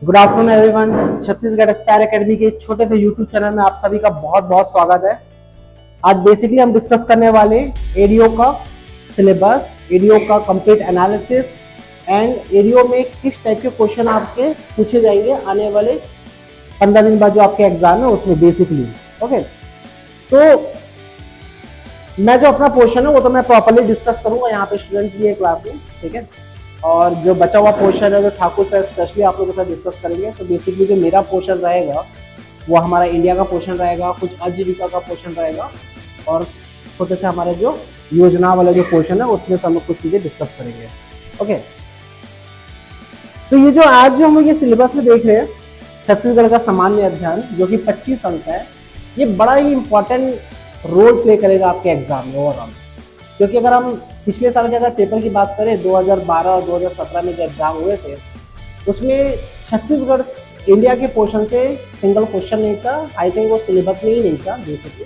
Good afternoon everyone. Chhattisgarh Aspire academy के छोटे से यूट्यूब चैनल में आप सभी का बहुत बहुत स्वागत है। आज बेसिकली हम डिस्कस करने वाले एडीओ का सिलेबस, एडीओ का कंप्लीट एनालिसिस एंड एडीओ में किस टाइप के क्वेश्चन आपके पूछे जाएंगे आने वाले 15 दिन बाद जो आपके एग्जाम है उसमें बेसिकली। ओके, तो मैं जो अपना पोर्शन है वो तो मैं प्रॉपर्ली डिस्कस करूंगा, यहाँ पे स्टूडेंट्स भी है क्लास में, ठीक है। और जो बचा हुआ पोर्शन है जो ठाकुर सर स्पेशली आप लोगों के साथ डिस्कस करेंगे। तो बेसिकली जो मेरा पोर्शन रहेगा वो हमारा इंडिया का पोर्शन रहेगा, कुछ आजीविका का पोर्शन रहेगा और छोटे से हमारे जो योजना वाला जो पोर्शन है उसमें से हम लोग कुछ चीजें डिस्कस करेंगे। ओके, तो ये जो आज जो हम ये सिलेबस में देख रहे हैं छत्तीसगढ़ का सामान्य अध्ययन जो कि 25 अंक है, ये बड़ा ही इंपॉर्टेंट रोल प्ले करेगा आपके एग्जाम में ओवरऑल। क्योंकि अगर हम पिछले साल के अगर पेपर की बात करें 2012 और 2017 में जो एग्जाम हुए थे उसमें छत्तीसगढ़ इंडिया के पोर्शन से सिंगल क्वेश्चन नहीं था। आई थिंक वो सिलेबस में ही नहीं था बेसिकली।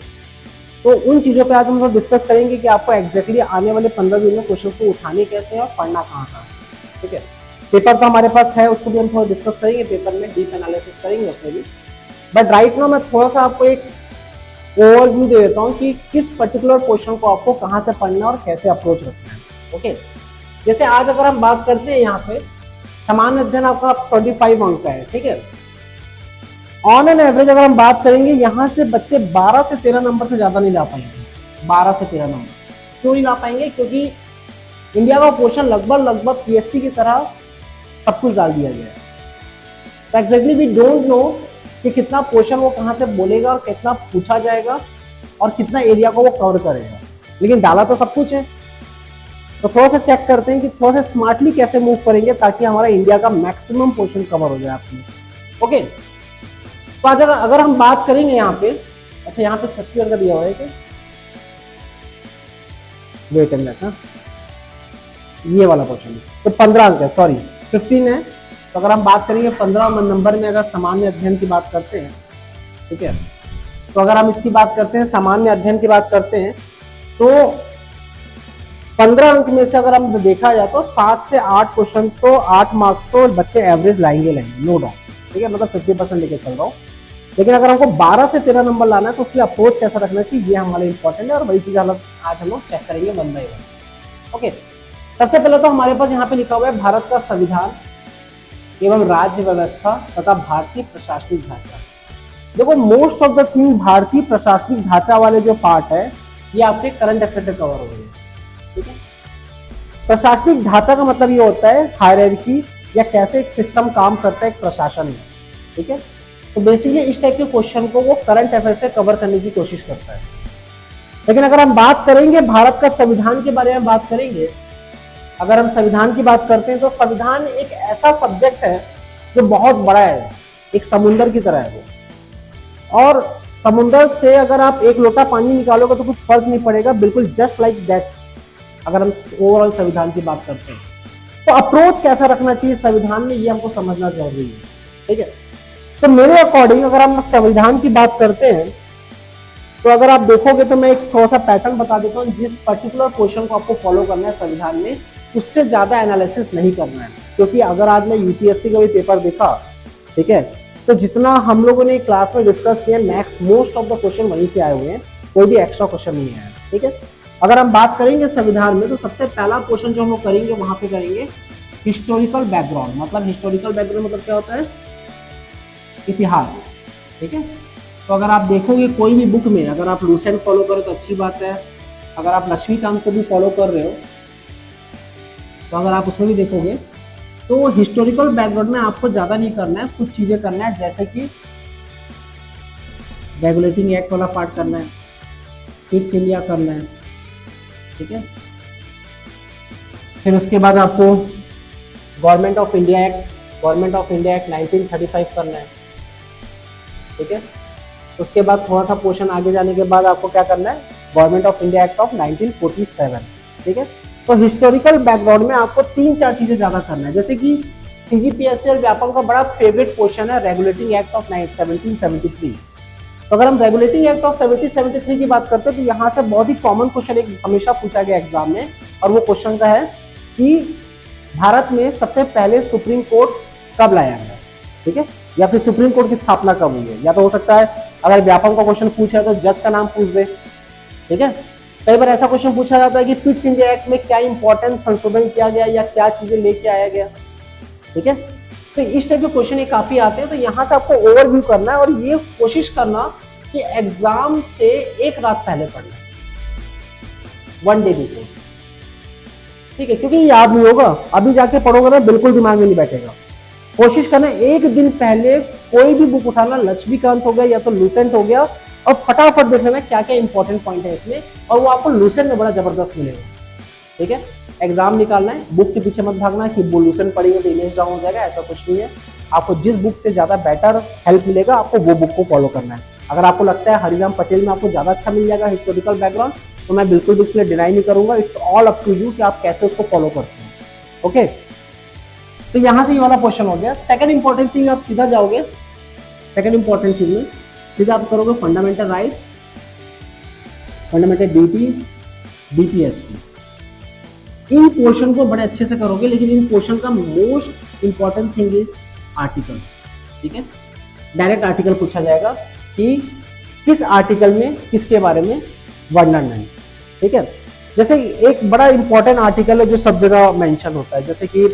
तो उन चीज़ों पे आज हम लोग डिस्कस करेंगे कि आपको एग्जैक्टली आने वाले 15 दिन में क्वेश्चन को उठाने कैसे और पढ़ना कहाँ से, ठीक है। पेपर तो हमारे पास है, उसको भी हम थोड़ा डिस्कस करेंगे, पेपर में डीप एनालिसिस करेंगे उसमें भी। बट राइट नाउ मैं थोड़ा सा आपको एक ओवरव्यू दे देता हूँ कि किस पर्टिकुलर क्वेश्चन को आपको कहाँ से पढ़ना और कैसे अप्रोच रखना है। ओके, जैसे आज अगर हम बात करते हैं यहाँ पे सामान्य अध्ययन आपका 25 अंक का है, ठीक है। ऑन एन एवरेज अगर हम बात करेंगे यहाँ से बच्चे 12 से 13 नंबर से ज्यादा नहीं ला पाएंगे। 12 से 13 नंबर क्यों नहीं ला पाएंगे? क्योंकि इंडिया का क्वेश्चन लगभग पीएससी की तरह सब कुछ डाल दिया गया है। तो एक्जैक्टली वी डोंट नो कि कितना क्वेश्चन वो कहाँ से बोलेगा और कितना पूछा जाएगा और कितना एरिया को वो कवर करेगा, लेकिन डाला तो सब कुछ है। तो थोड़ा सा चेक करते हैं कि थोड़ा सा स्मार्टली कैसे मूव करेंगे ताकि हमारा इंडिया का मैक्सिमम पोर्शन कवर हो जाए आपने। ओके, तो आज अगर हम बात करेंगे यहाँ पे, अच्छा यहाँ पे छत्तीसगढ़ का दिया हुआ है क्या? वेट मिनट, ये वाला क्वेश्चन तो 15 अंक है, सॉरी 15 है। तो अगर हम बात करेंगे 15 नंबर में अगर सामान्य अध्ययन की बात करते हैं, ठीक है, तो अगर हम इसकी बात करते हैं सामान्य अध्ययन की बात करते हैं तो 15 अंक में से अगर हम देखा जाए तो 7 से 8 क्वेश्चन तो 8 मार्क्स तो बच्चे एवरेज लाएंगे, नो डाउट, ठीक है, मतलब 50% लेके चल रहा हूँ। लेकिन अगर हमको 12 से 13 नंबर लाना है तो उसके अप्रोच कैसा रखना चाहिए ये हमारे इंपॉर्टेंट है और वही चीज आज हम लोग चेक करेंगे वन बाय वन। ओके, सबसे पहले तो हमारे पास यहाँ पे लिखा हुआ है भारत का संविधान एवं राज्य व्यवस्था तथा भारतीय प्रशासनिक ढांचा। देखो मोस्ट ऑफ द थिंग भारतीय प्रशासनिक ढांचा वाले जो पार्ट है ये आपके करंट अफेयर पे कवर हो गए, ठीक है। प्रशासनिक ढांचा का मतलब ये होता है हायरार्की या कैसे एक सिस्टम काम करता है एक प्रशासन में, ठीक है। तो बेसिकली इस टाइप के क्वेश्चन को वो करंट अफेयर से कवर करने की कोशिश करता है। लेकिन अगर हम बात करेंगे भारत का संविधान के बारे में बात करेंगे, अगर हम संविधान की बात करते हैं तो संविधान एक ऐसा सब्जेक्ट है जो बहुत बड़ा है, एक समुंदर की तरह है वो। और समुंदर से अगर आप एक लोटा पानी निकालोगे तो कुछ फर्क नहीं पड़ेगा, बिल्कुल जस्ट लाइक दैट। अगर हम ओवरऑल संविधान की बात करते हैं तो अप्रोच कैसा रखना चाहिए संविधान में ये हमको समझना जरूरी है, ठीक है। तो मेरे अकॉर्डिंग अगर हम संविधान की बात करते हैं तो अगर आप देखोगे तो मैं एक थोड़ा सा पैटर्न बता देता हूँ। जिस पर्टिकुलर क्वेश्चन को आपको फॉलो करना है संविधान में उससे ज्यादा एनालिसिस नहीं करना है, क्योंकि अगर आज मैं यूपीएससी का भी पेपर देखा, ठीक है, तो जितना हम लोगों ने क्लास में डिस्कस किया max most of the question वहीं से आए हुए हैं, कोई भी एक्स्ट्रा क्वेश्चन नहीं आया, ठीक है। अगर हम बात करेंगे संविधान में तो सबसे पहला क्वेश्चन जो हम लोग करेंगे वहां पे करेंगे हिस्टोरिकल बैकग्राउंड। मतलब हिस्टोरिकल बैकग्राउंड मतलब क्या होता है? इतिहास, ठीक है। तो अगर आप देखोगे कोई भी बुक में, अगर आप लूसेंट फॉलो करो तो अच्छी बात है, अगर आप लक्ष्मीकांत को भी फॉलो कर रहे हो तो अगर आप उसमें भी देखोगे तो हिस्टोरिकल बैकग्राउंड में आपको ज्यादा नहीं करना है, कुछ चीजें करना है, जैसे कि रेगुलेटिंग एक्ट वाला पार्ट करना है, फिक्स इंडिया करना है, ठीक है। फिर उसके बाद आपको गवर्नमेंट ऑफ इंडिया एक्ट 1935 करना है, ठीक है। उसके बाद थोड़ा सा पोर्शन आगे जाने के बाद आपको क्या करना है? Government of India act of 1947, ठीक है। तो हिस्टोरिकल बैकग्राउंड में आपको 3-4 चीजें ज्यादा करना है, जैसे कि सीजीपीएससी और व्यापक का बड़ा फेवरेट क्वेश्चन है रेगुलेटिंग एक्ट ऑफ 1773। तो अगर हम रेगुलेटिंग एक्ट ऑफ 1773 की बात करते हैं तो यहाँ से बहुत ही कॉमन क्वेश्चन एक हमेशा पूछा गया एग्जाम में, और वो क्वेश्चन का है कि भारत में सबसे पहले सुप्रीम कोर्ट कब लाया गया? ठीक है, या फिर सुप्रीम कोर्ट की स्थापना कब हुई है, या तो हो सकता है अगर व्यापम का क्वेश्चन पूछा तो जज का नाम पूछ दे। ठीक है, कई बार ऐसा क्वेश्चन पूछा जाता है कि फिट्स इंडिया एक्ट में क्या इंपॉर्टेंट संशोधन किया गया या क्या चीजें लेके आया गया। ठीक है, तो इस टाइप के क्वेश्चन ये काफी आते हैं, तो यहां से आपको ओवरव्यू करना है और ये कोशिश करना कि एग्जाम से एक रात पहले पढ़ना, 1 डे बिफोर। ठीक है, क्योंकि याद नहीं होगा, अभी जाके पढ़ोगे ना बिल्कुल दिमाग में नहीं बैठेगा। कोशिश करना एक दिन पहले कोई भी बुक उठाना, लक्ष्मीकांत हो गया या तो लूसेंट हो गया, और फटाफट देख लेना क्या क्या इंपॉर्टेंट पॉइंट है इसमें, और वो आपको लूसेंट में बड़ा जबरदस्त मिलेगा। ठीक है, एग्जाम निकालना है, बुक के पीछे मत भागना कि वो लूसेंट पढ़ेंगे तो इमेज डाउन हो जाएगा, ऐसा कुछ नहीं है। आपको जिस बुक से ज्यादा बेटर हेल्प मिलेगा आपको वो बुक को फॉलो करना है। अगर आपको लगता है हरिराम पटेल में आपको ज्यादा अच्छा मिल जाएगा हिस्टोरिकल बैकग्राउंड, तो मैं बिल्कुल भी इसके लिए डिनाई नहीं करूंगा। It's all up to you कि आप कैसे उसको फॉलो करते हैं। ओके, तो यहां से ये वाला क्वेश्चन हो गया। सेकंड इंपॉर्टेंट थिंग, आप सीधा जाओगे सेकंड इंपॉर्टेंट चीज में, सीधा आप करोगे fundamental rights, fundamental duties, DPSP. इन पोर्शन को बड़े अच्छे से करोगे, लेकिन इन पोर्शन का most important thing is articles. ठीक है, डायरेक्ट आर्टिकल पूछा जाएगा कि किस आर्टिकल में किसके बारे में वर्णन है। ठीक है, जैसे एक बड़ा इंपॉर्टेंट आर्टिकल है जो सब जगह मेंशन होता है, जैसे कि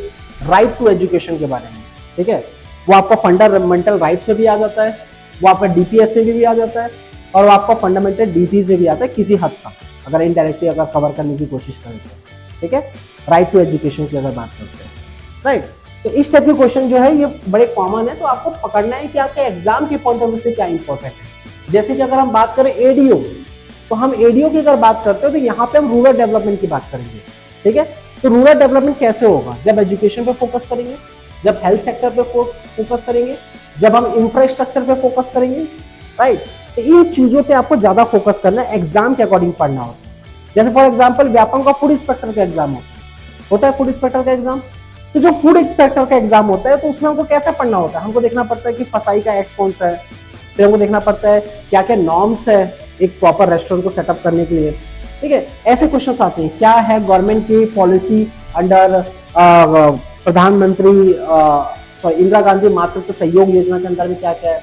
राइट टू एजुकेशन के बारे में। ठीक है, वो आपका फंडामेंटल राइट्स में भी आ जाता है, वो आपका डीपीएस में भी आ जाता है, और वो आपका फंडामेंटल ड्यूटीज में भी आता है किसी हद तक, अगर इनडायरेक्टली अगर कवर करने की कोशिश करें तो। ठीक है, राइट टू एजुकेशन की अगर बात करते हैं, राइट, तो इस टाइप के क्वेश्चन जो है ये बड़े कॉमन है, तो आपको पकड़ना है कि आपके एग्जाम के पॉइंट ऑफ व्यू से क्या इंपॉर्टेंट है। जैसे कि अगर हम बात करें एडीओ, तो हम एडीओ की अगर बात करते हो तो यहाँ पे हम रूरल डेवलपमेंट की बात करेंगे। ठीक है, तो रूरल डेवलपमेंट कैसे होगा, जब एजुकेशन पे फोकस करेंगे, जब हेल्थ सेक्टर पे फोकस करेंगे, जब हम इंफ्रास्ट्रक्चर पे फोकस करेंगे, राइट। तो इन चीजों पे आपको ज्यादा फोकस करना है, एग्जाम के अकॉर्डिंग पढ़ना होता है। जैसे फॉर एग्जाम्पल व्यापम का फूड इंस्पेक्टर का एग्जाम होता है फूड इंस्पेक्टर का एग्जाम। तो जो फूड इंस्पेक्टर का एग्जाम होता है तो उसमें हमको कैसे पढ़ना होता है, हमको देखना पड़ता है कि फसाई का एक्ट कौन सा है, फिर हमको देखना पड़ता है क्या क्या नॉर्म्स है एक प्रॉपर रेस्टोरेंट को सेटअप करने के लिए। ठीक है, ऐसे क्वेश्चंस आते हैं, क्या है गवर्नमेंट की पॉलिसी अंडर प्रधानमंत्री इंदिरा गांधी मातृत्व सहयोग योजना के अंदर में क्या क्या है,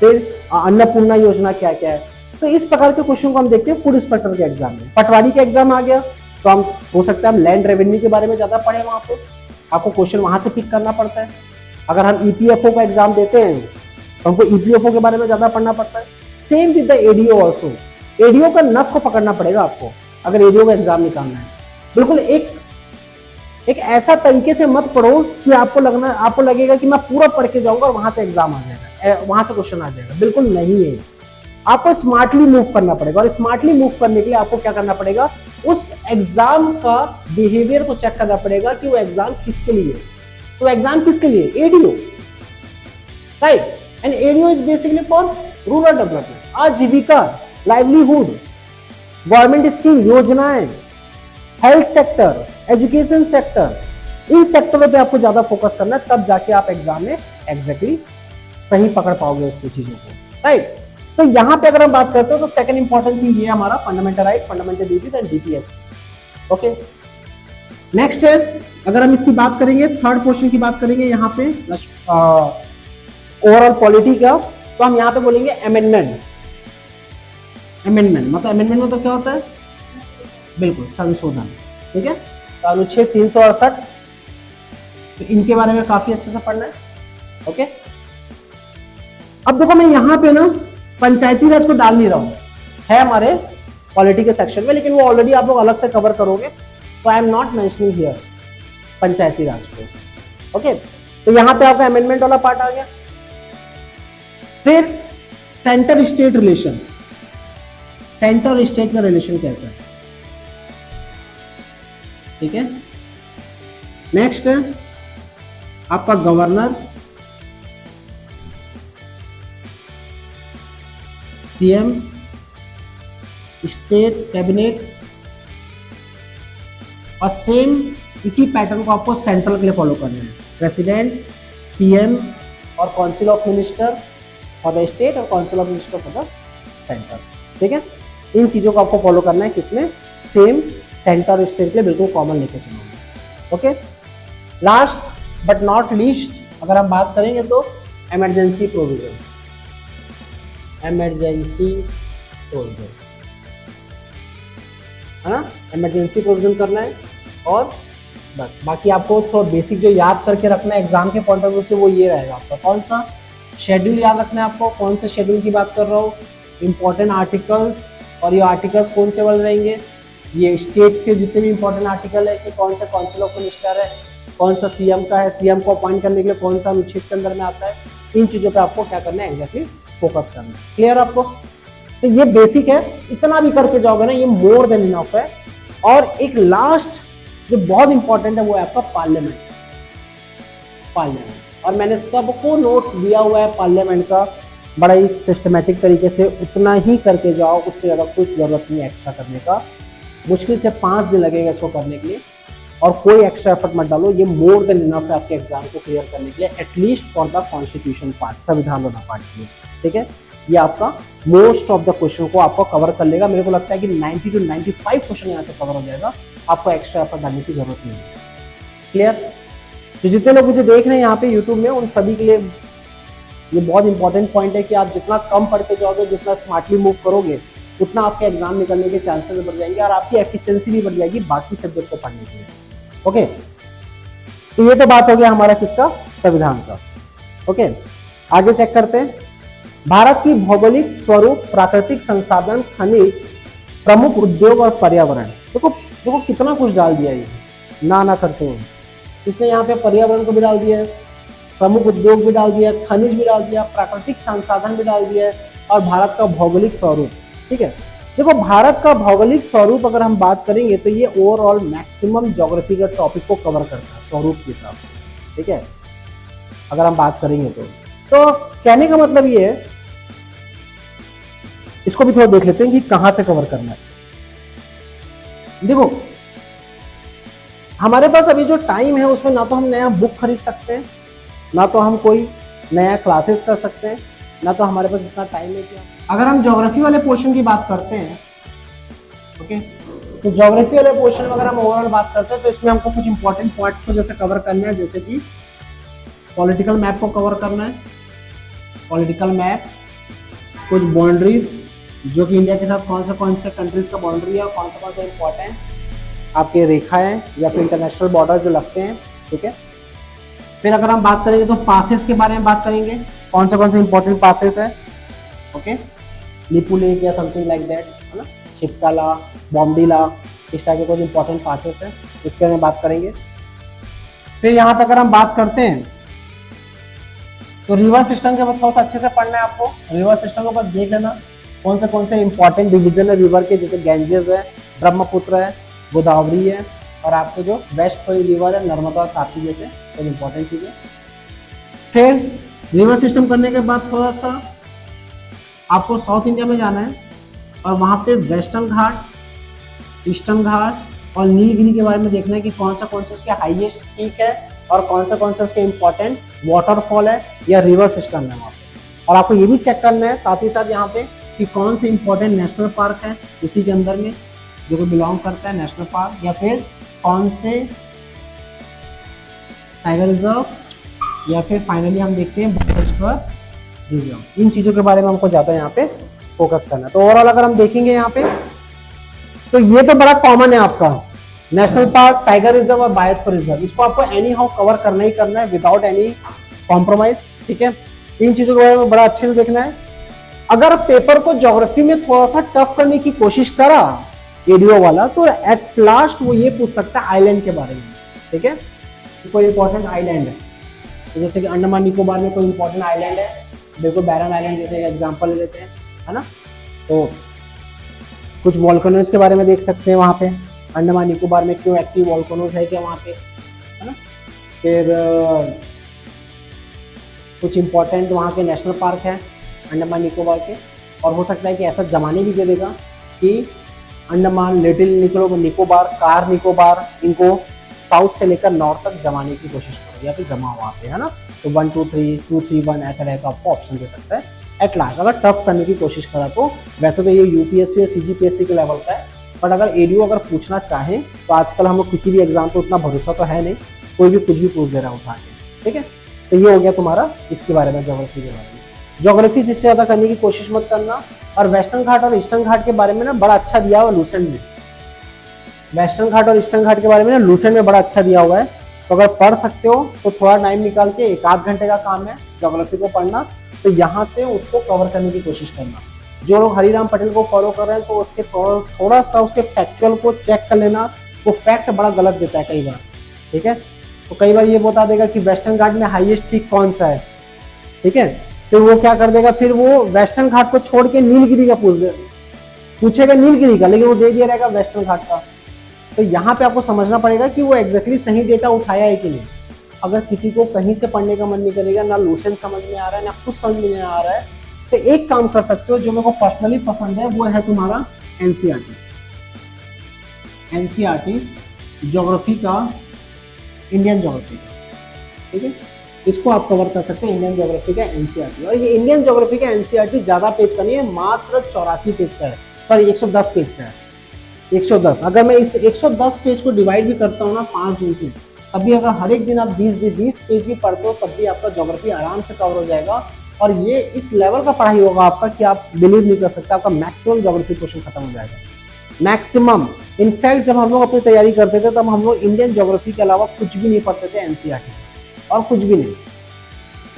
फिर अन्नपूर्णा योजना क्या क्या है। तो इस प्रकार के क्वेश्चन को हम देखते हैं फूड इंस्पेक्टर के एग्जाम में। पटवारी का एग्जाम आ गया तो हम हो सकता है हम लैंड रेवेन्यू के बारे में ज्यादा पढ़े, वहां पे आपको क्वेश्चन वहां से पिक करना पड़ता है। अगर हम ईपीएफओ का एग्जाम देते हैं तो हमको ईपीएफओ के बारे में ज्यादा पढ़ना पड़ता है। Same with the ADO also, ADO का नस को पकड़ना पड़ेगा आपको अगर एडीओ का एग्जाम निकालना है। बिल्कुल एक ऐसा तरीके से मत पढ़ो कि आपको लगेगा कि मैं पूरा पढ़ के जाऊंगा और वहां से एग्जाम आ जाएगा, वहां से क्वेश्चन आ जाएगा। बिल्कुल नहीं है, आपको स्मार्टली मूव करना पड़ेगा, और स्मार्टली मूव करने के लिए आपको क्या करना पड़ेगा, उस एग्जाम का बिहेवियर को चेक करना पड़ेगा कि वो एग्जाम किसके लिए, तो एग्जाम किसके लिए, ADO, right. And ADO is basically for rural development, आजीविका, लाइवलीहुड, गवर्नमेंट स्कीम, योजनाएं, हेल्थ सेक्टर, एजुकेशन सेक्टर, इन सेक्टरों पे आपको ज्यादा फोकस करना है, तब जाके आप एग्जाम में एग्जैक्टली सही पकड़ पाओगे उसकी चीजों को, राइट। तो यहां पे अगर हम बात करते हो तो सेकंड इंपॉर्टेंट थिंग ये हमारा fundamental right, fundamental duties and DPSP. Okay, next है, अगर हम इसकी बात करेंगे, थर्ड पोर्शन की बात करेंगे यहाँ पे ओवरऑल पॉलिटी का, तो हम यहाँ पे बोलेंगे अमेंडमेंट्स। अमेंडमेंट मतलब क्या होता है, बिल्कुल संशोधन। ठीक है, तो अनुच्छेद 368, तो इनके बारे में काफी अच्छे से पढ़ना है। ओके, अब देखो मैं यहाँ पे ना पंचायती राज को डाल नहीं रहा हूं, है हमारे पॉलिटी के सेक्शन में, लेकिन वो ऑलरेडी आप लोग अलग से कवर करोगे, तो I am not mentioning here panchayati raj को। ओके, तो यहाँ पे आपका अमेंडमेंट वाला पार्ट आ गया। फिर centre state relation, centre state का रिलेशन कैसा है, ठीक है। नेक्स्ट है आपका गवर्नर, सीएम, स्टेट कैबिनेट, और सेम इसी पैटर्न को आपको सेंट्रल के लिए फॉलो करना है, प्रेसिडेंट, पीएम और council of minister for the state और council of minister for the centre. ठीक है, इन चीजों को आपको फॉलो करना है, किसमें, सेम सेंटर स्टेट के लिए बिल्कुल कॉमन लेके चलोगे। Okay, last but not least अगर हम बात करेंगे तो इमरजेंसी प्रोविजन, इमरजेंसी प्रोविजन है ना, इमरजेंसी प्रोविजन करना है। और बस बाकी आपको थोड़ा बेसिक जो याद करके रखना है एग्जाम के पॉइंट ऑफ व्यू से वो ये रहेगा आपका, कौन सा शेड्यूल याद रखना है आपको, कौन से शेड्यूल की बात कर रहा हूँ, इंपॉर्टेंट आर्टिकल्स, और ये आर्टिकल्स कौन से वाले रहेंगे, ये स्टेट के जितने भी इंपॉर्टेंट आर्टिकल है कि कौन सा काउंसिल ऑफ मिनिस्टर है, कौन सा सीएम का है, सीएम को अपॉइंट करने के लिए कौन सा अनुच्छेद के अंदर में आता है, इन चीजों पे आपको क्या करना है एग्जैक्टली फोकस करना है। क्लियर आपको? तो ये बेसिक है, इतना भी करके जाओगे ना ये मोर देन इनफ है। और एक लास्ट जो बहुत इंपॉर्टेंट है वो है आपका पार्लियामेंट, पार्लियामेंट। और मैंने सबको नोट दिया हुआ है पार्लियामेंट का, बड़ा ही सिस्टमेटिक तरीके से, उतना ही करके जाओ, उससे ज़्यादा कुछ ज़रूरत नहीं है एक्स्ट्रा करने का। मुश्किल से 5 दिन लगेगा इसको करने के लिए, और कोई एक्स्ट्रा एफर्ट मत डालो, ये मोर देन इनफ है आपके एग्जाम को क्लियर करने के लिए, at least for the constitution part, संविधान वाला पार्ट के लिए। ठीक है, ये आपका मोस्ट ऑफ द क्वेश्चन को आपको कवर कर लेगा। मेरे को लगता है कि 90 to 95 क्वेश्चन यहाँ से कवर हो जाएगा, आपको एक्स्ट्रा एफर्ट डालने की जरूरत नहीं है। क्लियर? तो जितने लोग मुझे देख रहे हैं यहाँ पे यूट्यूब में, उन सभी के लिए ये बहुत इंपॉर्टेंट पॉइंट है कि आप जितना कम पढ़ के जाओगे, जितना स्मार्टली मूव करोगे, उतना आपके एग्जाम निकलने के चांसेस बढ़ जाएंगे और आपकी एफिशिएंसी भी बढ़ जाएगी बाकी सब्जेक्ट को पढ़ने के लिए। ओके, तो ये तो बात हो गया हमारा किसका, संविधान का। ओके, आगे चेक करते हैं। भारत की भौगोलिक स्वरूप, प्राकृतिक संसाधन, खनिज, प्रमुख उद्योग और पर्यावरण। देखो देखो कितना कुछ डाल दिया ये, ना करते हुए इसने यहाँ पे पर्यावरण को भी डाल दिया है, प्रमुख उद्योग भी डाल दिया, खनिज भी डाल दिया, प्राकृतिक संसाधन भी डाल दिया है, और भारत का भौगोलिक स्वरूप। ठीक है, देखो भारत का भौगोलिक स्वरूप अगर हम बात करेंगे तो ये ओवरऑल मैक्सिमम ज्योग्राफी का टॉपिक को कवर करता है स्वरूप के हिसाब से। ठीक है, अगर हम बात करेंगे तो कहने का मतलब ये है, इसको भी थोड़ा देख लेते हैं कि कहां से कवर करना है। देखो हमारे पास अभी जो टाइम है उसमें ना तो हम नया बुक खरीद सकते हैं, ना तो हम कोई नया क्लासेस कर सकते हैं, ना तो हमारे पास इतना टाइम है कि अगर हम ज्योग्राफी वाले पोर्शन की बात करते हैं, ओके, तो ज्योग्राफी वाले पोर्शन में अगर हम ओवरऑल बात करते हैं तो इसमें हमको कुछ इंपॉर्टेंट पॉइंट को जैसे कवर करना है, जैसे कि पॉलिटिकल मैप को कवर करना है, पॉलिटिकल मैप, कुछ बाउंड्रीज जो कि इंडिया के साथ कौन से कंट्रीज का बाउंड्री है और कौन से इंपॉर्टेंट आपके रेखाएं या फिर इंटरनेशनल बॉर्डर जो लगते हैं। ठीक है, फिर अगर हम बात करेंगे तो पासेस के बारे में बात करेंगे, कौन से इंपॉर्टेंट पासेस है। ओके, लिपू लेक या समथिंग लाइक दैट, है ना, शिप्काला, बॉम्बीला, इस टाइप के कुछ इंपॉर्टेंट पासेस है, उसके बारे में बात करेंगे। फिर यहाँ पे अगर हम बात करते हैं तो रिवर सिस्टम के बाद थोड़ा सा अच्छे से पढ़ना है आपको। रिवर सिस्टम के बाद देख लेना कौन से इंपॉर्टेंट डिवीजन है रिवर के, जैसे गैंजेस है, ब्रह्मपुत्र है, गोदावरी है, और आपके जो वेस्ट कोई रिवर है नर्मदा और ताप्ती, जैसे कुछ इंपॉर्टेंट चीजें। फिर रिवर सिस्टम करने के बाद थोड़ा सा आपको साउथ इंडिया में जाना है और वहाँ पे वेस्टर्न घाट, ईस्टर्न घाट और नीलगिरी के बारे में देखना है कि कौन सा उसके हाईएस्ट पीक है और कौन सा उसके इंपॉर्टेंट वाटरफॉल है या रिवर सिस्टम है वहाँ पे। और आपको ये भी चेक करना है साथ ही साथ यहाँ पे कि कौन से इंपॉर्टेंट नेशनल पार्क है उसी के अंदर में जो को बिलोंग करता है नेशनल पार्क, या फिर कौन से टाइगर रिजर्व, या फिर फाइनली हम देखते हैं बटेश्वर रिजर्व। इन चीजों के बारे में हमको ज्यादा यहाँ पे फोकस करना है। तो ओवरऑल अगर हम देखेंगे यहाँ पे तो ये तो बड़ा कॉमन है आपका, नेशनल पार्क, टाइगर रिजर्व और बायोस्फीयर रिजर्व, इसको आपको एनी हाउ कवर करना ही करना है विदाउट एनी कॉम्प्रोमाइज। ठीक है, इन चीजों के बारे में बड़ा अच्छे से देखना है। अगर पेपर को ज्योग्राफी में थोड़ा सा टफ करने की कोशिश करा एडीओ वाला तो एट लास्ट वो ये पूछ सकता है आइलैंड के बारे में। ठीक है, कोई इंपॉर्टेंट आइलैंड है, तो जैसे कि अंडमान निकोबार में कोई इंपॉर्टेंट आइलैंड है, देखो बैरन आइलैंड जैसे एग्जांपल ले लेते हैं, है ना, तो कुछ वॉल्केनोज के बारे में देख सकते हैं वहाँ पे, अंडमान निकोबार में क्यों एक्टिव वॉल्केनोज है क्या वहाँ पे, है ना। फिर कुछ इंपॉर्टेंट वहाँ के नेशनल पार्क है अंडमान निकोबार के, और हो सकता है कि ऐसा जमाने भी दे देगा कि अंडमान, लिटिल निकोबार, कार निकोबार, इनको साउथ से लेकर नॉर्थ तक जमाने की कोशिश करो या फिर जमा वहाँ पे, है ना। तो 1 2 3 2 3 1 ऐसा रहेगा, आपको ऑप्शन दे सकता है एट लास्ट अगर टफ करने की कोशिश करा तो। वैसे तो ये यूपीएससी या सीजीपीएससी के लेवल का है, बट अगर एडीओ अगर पूछना चाहे तो आजकल हम लोग किसी भी एग्जाम पे उतना भरोसा तो है नहीं, कोई भी कुछ भी पूछ दे रहा है उठा के। ठीक है, तो ये हो गया तुम्हारा इसके बारे में, ज्योग्राफी के बारे में। ज्योग्राफी से इससे ज्यादा करने की कोशिश मत करना। और वेस्टर्न घाट और ईस्टर्न घाट के बारे में ना बड़ा अच्छा दिया हुआ लूसेंट में, वेस्टर्न घाट और ईस्टर्न घाट के बारे में ना लूसेंट में बड़ा अच्छा दिया हुआ है। तो अगर पढ़ सकते हो तो थोड़ा टाइम निकाल के, एक आध घंटे का काम है ज्योग्राफी को पढ़ना, तो यहाँ से उसको कवर करने की कोशिश करना। जो लोग हरिराम पटेल को फॉलो कर रहे हैं तो उसके थोड़ा सा उसके फैक्चुअल को चेक कर लेना, वो फैक्ट बड़ा गलत देता है कई बार, ठीक है। तो कई बार ये बता देगा कि वेस्टर्न घाट में हाईएस्ट पीक कौन सा है, ठीक है, फिर वो क्या कर देगा, फिर वो वेस्टर्न घाट को छोड़ के नीलगिरी का पूछेगा नीलगिरी का, लेकिन वो दे दिया रहेगा वेस्टर्न घाट का। तो यहाँ पे आपको समझना पड़ेगा कि वो एग्जैक्टली सही डेटा उठाया है कि नहीं। अगर किसी को कहीं से पढ़ने का मन नहीं करेगा, ना लूसेंट समझ में आ रहा है, ना कुछ समझ में नहीं आ रहा है, तो एक काम कर सकते हो जो मेरे को पर्सनली पसंद है, वो है तुम्हारा एनसीईआरटी। एनसीईआरटी ज्योग्राफी का, इंडियन ज्योग्राफी का, ठीक है, इसको आप कवर कर सकते हैं, इंडियन ज्योग्राफी का एनसीईआरटी। और ये इंडियन ज्योग्राफी का एनसीईआरटी ज्यादा पेज का नहीं है, मात्र 84 पेज का है, सॉरी 110 पेज का है, 110। अगर मैं इस 110 पेज को डिवाइड भी करता हूँ ना 5 दिन से, तभी अगर हर एक दिन आप 20 पेज भी पढ़ते हो, तब भी आपका ज्योग्राफी आराम से कवर हो जाएगा। और ये इस लेवल का पढ़ाई होगा आपका कि आप बिलीव नहीं कर सकते, आपका मैक्सिमम ज्योग्राफी क्वेश्चन खत्म हो जाएगा, मैक्सिमम। इनफैक्ट जब हम लोग अपनी तैयारी करते थे तब हम लोग इंडियन ज्योग्राफी के अलावा कुछ भी नहीं पढ़ते थे एनसीईआरटी, और कुछ भी नहीं।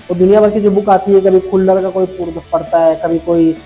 तो दुनिया भर की जो बुक आती है, कभी खुल्लर का कोई पढ़ता है, कभी कोई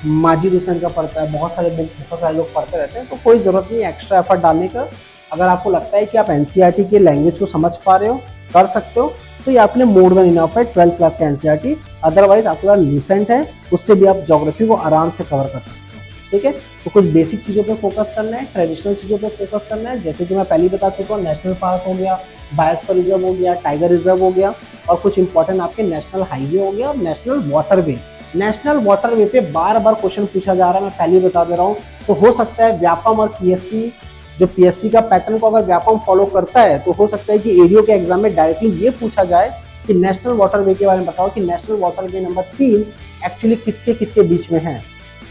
माजिद हुसैन का पढ़ता है, बहुत सारे बुक बहुत सारे लोग पढ़ते रहते हैं, तो कोई ज़रूरत नहीं एक्स्ट्रा एफर्ट डालने का। अगर आपको लगता है कि आप एनसीईआरटी के लैंग्वेज को समझ पा रहे हो, कर सकते हो, तो ये आपने मोर देन इनफ है 12th क्लास का एनसीईआरटी। अदरवाइज आपके पास लूसेंट है, उससे भी आप ज्योग्राफी को आराम से कवर कर सकते हो, ठीक है। तो कुछ बेसिक चीज़ों पे फोकस करना है, ट्रेडिशनल चीज़ों पे फोकस करना है, जैसे कि मैं पहले बता चुका हूँ, नेशनल पार्क हो गया, बायोस्फीयर रिजर्व हो गया, टाइगर रिजर्व हो गया, और कुछ इंपॉर्टेंट आपके नेशनल हाईवे हो गया और नेशनल वाटरवे। नेशनल वाटरवे पे बार बार क्वेश्चन पूछा जा रहा है, मैं पहले बता दे रहा हूँ। तो हो सकता है व्यापम और पीएससी, जो पीएससी का पैटर्न को अगर व्यापम फॉलो करता है, तो हो सकता है कि एडीओ के एग्जाम में डायरेक्टली ये पूछा जाए कि नेशनल वाटरवे के बारे में बताओ कि नेशनल वाटरवे नंबर 3 एक्चुअली किसके किसके बीच में है,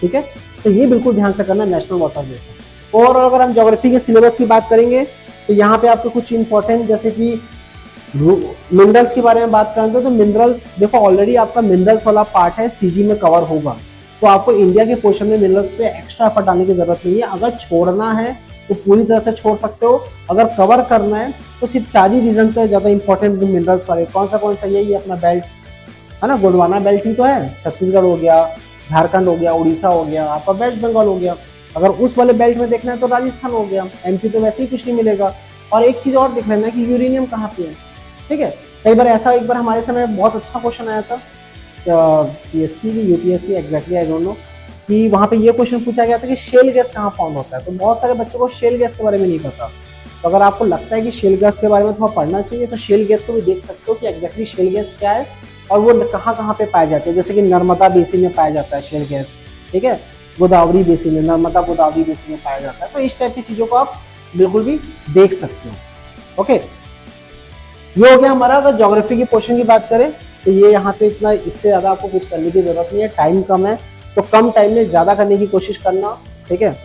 ठीक है। तो ये बिल्कुल ध्यान से करना नेशनल वाटरवे को। और अगर हम ज्योग्राफी के सिलेबस की बात करेंगे, तो यहाँ पे आपको कुछ इंपॉर्टेंट, जैसे कि मिनरल्स के बारे में बात करेंगे, तो मिनरल्स देखो ऑलरेडी आपका मिनरल्स वाला पार्ट है सीजी में कवर होगा, तो आपको इंडिया के पोर्शन में मिनरल्स पे एक्स्ट्रा एफर्ट डालने की जरूरत नहीं है। अगर छोड़ना है तो पूरी तरह से छोड़ सकते हो, अगर कवर करना है तो सिर्फ 4 ही रीजन तो ज्यादा इंपॉर्टेंट मिनरल्स वाले। कौन सा ये अपना बेल्ट है ना, गोंडवाना बेल्ट ही तो है, छत्तीसगढ़ हो गया, झारखंड हो गया, उड़ीसा हो गया, आपका वेस्ट बंगाल हो गया। अगर उस वाले बेल्ट में देखना है तो राजस्थान हो गया, एमपी तो वैसे ही कुछ नहीं मिलेगा। और एक चीज और देख लेना कि यूरेनियम कहाँ पे है, ठीक है। कई बार ऐसा, एक बार हमारे समय में बहुत अच्छा क्वेश्चन आया था, पीएससी की UPSC exactly I don't know, कि वहाँ पे ये क्वेश्चन पूछा गया था कि शेल गैस कहाँ फाउंड होता है। तो बहुत सारे बच्चों को शेल गैस के बारे में नहीं पता। तो अगर आपको लगता है कि शेल गैस के बारे में थोड़ा पढ़ना चाहिए, तो शेल गैस को भी देख सकते हो कि एग्जैक्टली शेल गैस क्या है और वो कहाँ कहाँ पे पाए जाते हैं। जैसे कि नर्मदा बेसिन में पाया जाता है शेल गैस, ठीक है, गोदावरी बेसिन में, नर्मदा गोदावरी बेसिन में पाया जाता है। तो इस टाइप की चीज़ों को आप बिल्कुल भी देख सकते हो। ओके, ये हो गया हमारा। अगर ज्योग्राफी की पोर्शन की बात करें तो ये यहाँ से इतना, इससे ज़्यादा आपको कुछ करने की जरूरत नहीं है, टाइम कम है, तो कम टाइम में ज़्यादा करने की कोशिश करना, ठीक है।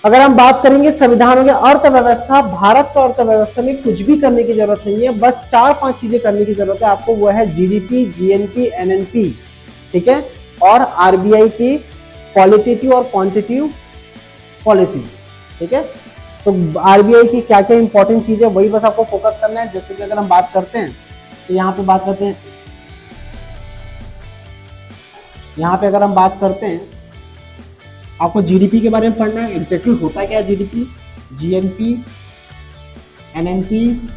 अगर हम बात करेंगे संविधान की अर्थव्यवस्था, भारत का अर्थव्यवस्था में कुछ भी करने की जरूरत नहीं है, बस 4-5 चीजें करने की जरूरत है आपको। वो है जीडीपी, जीएनपी, एनएनपी, ठीक है, और आरबीआई की क्वालिटेटिव और क्वांटिटेटिव पॉलिसीज, ठीक है। तो आरबीआई की क्या क्या इंपॉर्टेंट चीज है वही बस आपको फोकस करना है। जैसे कि अगर हम बात करते हैं तो यहाँ पे बात करते हैं, यहाँ पे अगर हम बात करते हैं, आपको जीडीपी के बारे में पढ़ना है, एग्जैक्टली होता क्या है जीडीपी, जीएनपी, एनएनपी,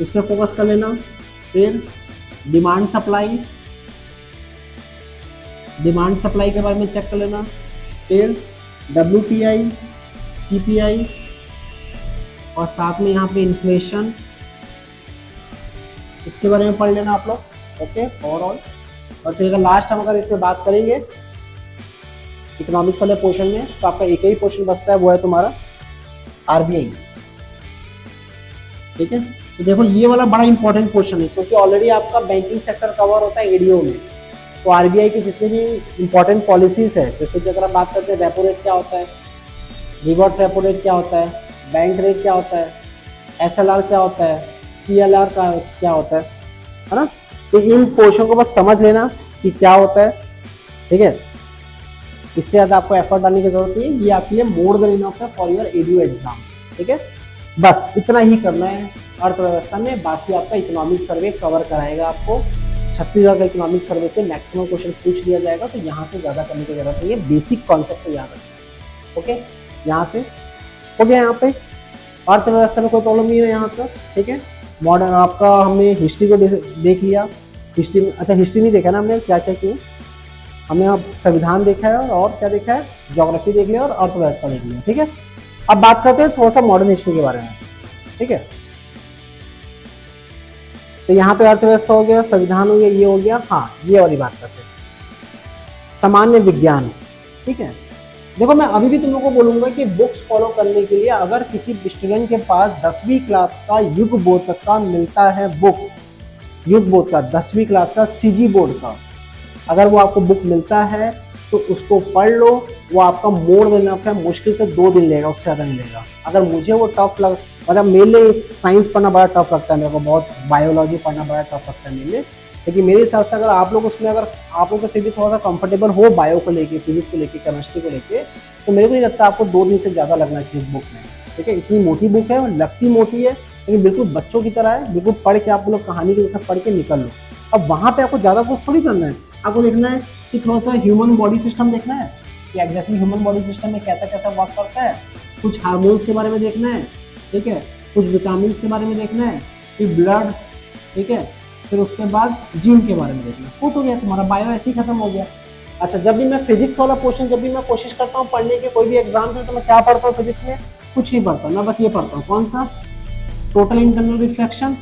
इस पर फोकस कर लेना। फिर डिमांड सप्लाई, डिमांड सप्लाई के बारे में चेक कर लेना। फिर डब्ल्यूपीआई, सीपीआई, और साथ में यहाँ पे इन्फ्लेशन, इसके बारे में पढ़ लेना आप लोग। Okay, overall. और फिर अगर लास्ट हम अगर इस पर बात करेंगे इकोनॉमिक्स वाले पोर्शन में, तो आपका एक ही पोर्शन बचता है, वो है तुम्हारा आरबीआई, ठीक है। तो देखो ये वाला बड़ा इंपॉर्टेंट पोर्शन है, क्योंकि ऑलरेडी आपका बैंकिंग सेक्टर कवर होता है एडीओ में। तो आरबीआई की जितनी भी इंपॉर्टेंट पॉलिसीज है, जैसे कि अगर हम बात करते हैं रेपो रेट क्या होता है, रिवर्स रेपो रेट क्या होता है, बैंक रेट क्या होता है, एसएलआर क्या होता है, सीएलआर क्या होता है, है ना। तो इन पोर्शन को बस समझ लेना कि क्या होता है, ठीक है। इससे ज्यादा आपको एफर्ट डालने की जरूरत नहीं है, ये आपके लिए मोर देन इनफ है फॉर योर एडीओ एग्जाम, ठीक है। बस इतना ही करना है अर्थव्यवस्था में, बाकी आपका इकोनॉमिक सर्वे कवर कराएगा आपको। छत्तीसगढ़ का इकोनॉमिक सर्वे से मैक्सिमम क्वेश्चन पूछ लिया जाएगा, तो यहाँ से ज्यादा करने की जरूरत नहीं है, बेसिक कॉन्सेप्ट तो याद रखना। ओके, यहाँ से हो गया। यहाँ पे अर्थव्यवस्था में कोई प्रॉब्लम नहीं है यहाँ तक, ठीक है। मॉडर्न आपका हमने हिस्ट्री को देख लिया। हिस्ट्री में अच्छा, हिस्ट्री नहीं देखा ना हमने, क्या क्या किया हमने, अब संविधान देखा है और क्या देखा है, ज्योग्राफी देख लिया और अर्थव्यवस्था देख लिया, ठीक है। अब बात करते हैं थोड़ा सा मॉडर्न हिस्ट्री के बारे में, ठीक है। तो यहाँ पे अर्थव्यवस्था हो गया, संविधान हो गया, ये हो गया। हाँ, ये वाली बात करते हैं, सामान्य विज्ञान, ठीक है। देखो मैं अभी भी तुम लोगों को बोलूंगा कि बुक्स फॉलो करने के लिए अगर किसी स्टूडेंट के पास 10वीं क्लास का युग बोध का मिलता है बुक, युग बोध का 10वीं क्लास का सीजी बोर्ड का, अगर वो आपको बुक मिलता है तो उसको पढ़ लो। वो आपका मोर देन इनफ है, मुश्किल से 2 दिन लेगा, उससे ज़्यादा नहीं लेगा। अगर मुझे वो टफ लग, मतलब मेरे लिए साइंस पढ़ना बड़ा टफ लगता है, मेरे को बहुत बायोलॉजी पढ़ना बड़ा टफ लगता है मेरे लिए, लेकिन मेरे हिसाब से अगर आप लोग उसमें, अगर आप लोग को फिर भी थोड़ा सा कंफर्टेबल हो बायो को लेके, फिजिक्स को लेके, केमिस्ट्री को लेके, तो मेरे को नहीं लगता आपको 2 दिन से ज़्यादा लगना चाहिए बुक में, ठीक है। इतनी मोटी बुक है, लगती मोटी है लेकिन बिल्कुल बच्चों की तरह है, बिल्कुल पढ़ के आप लोग कहानी के जैसा पढ़ के निकल लो। अब वहाँ पे आपको ज़्यादा कुछ थोड़ी करना है, आपको देखना है कि थोड़ा सा ह्यूमन बॉडी सिस्टम देखना है कि एग्जैक्टली ह्यूमन बॉडी सिस्टम में कैसा कैसा वर्क करता है, कुछ हार्मोन्स के बारे में देखना है, ठीक है, कुछ विटामिन के बारे में देखना है, फिर ब्लड, ठीक है, फिर उसके बाद जीन के बारे में देखना। वो तो गया तुम्हारा बायो, ऐसे ही खत्म हो गया। अच्छा, जब भी मैं फिजिक्स वाला पोर्शन, जब भी मैं कोशिश करता हूँ पढ़ने के कोई भी एग्जाम में, तो मैं क्या पढ़ता हूँ फिजिक्स में, कुछ नहीं पढ़ता, मैं बस ये पढ़ता हूँ, कौन सा, टोटल इंटरनल रिफ्लेक्शन,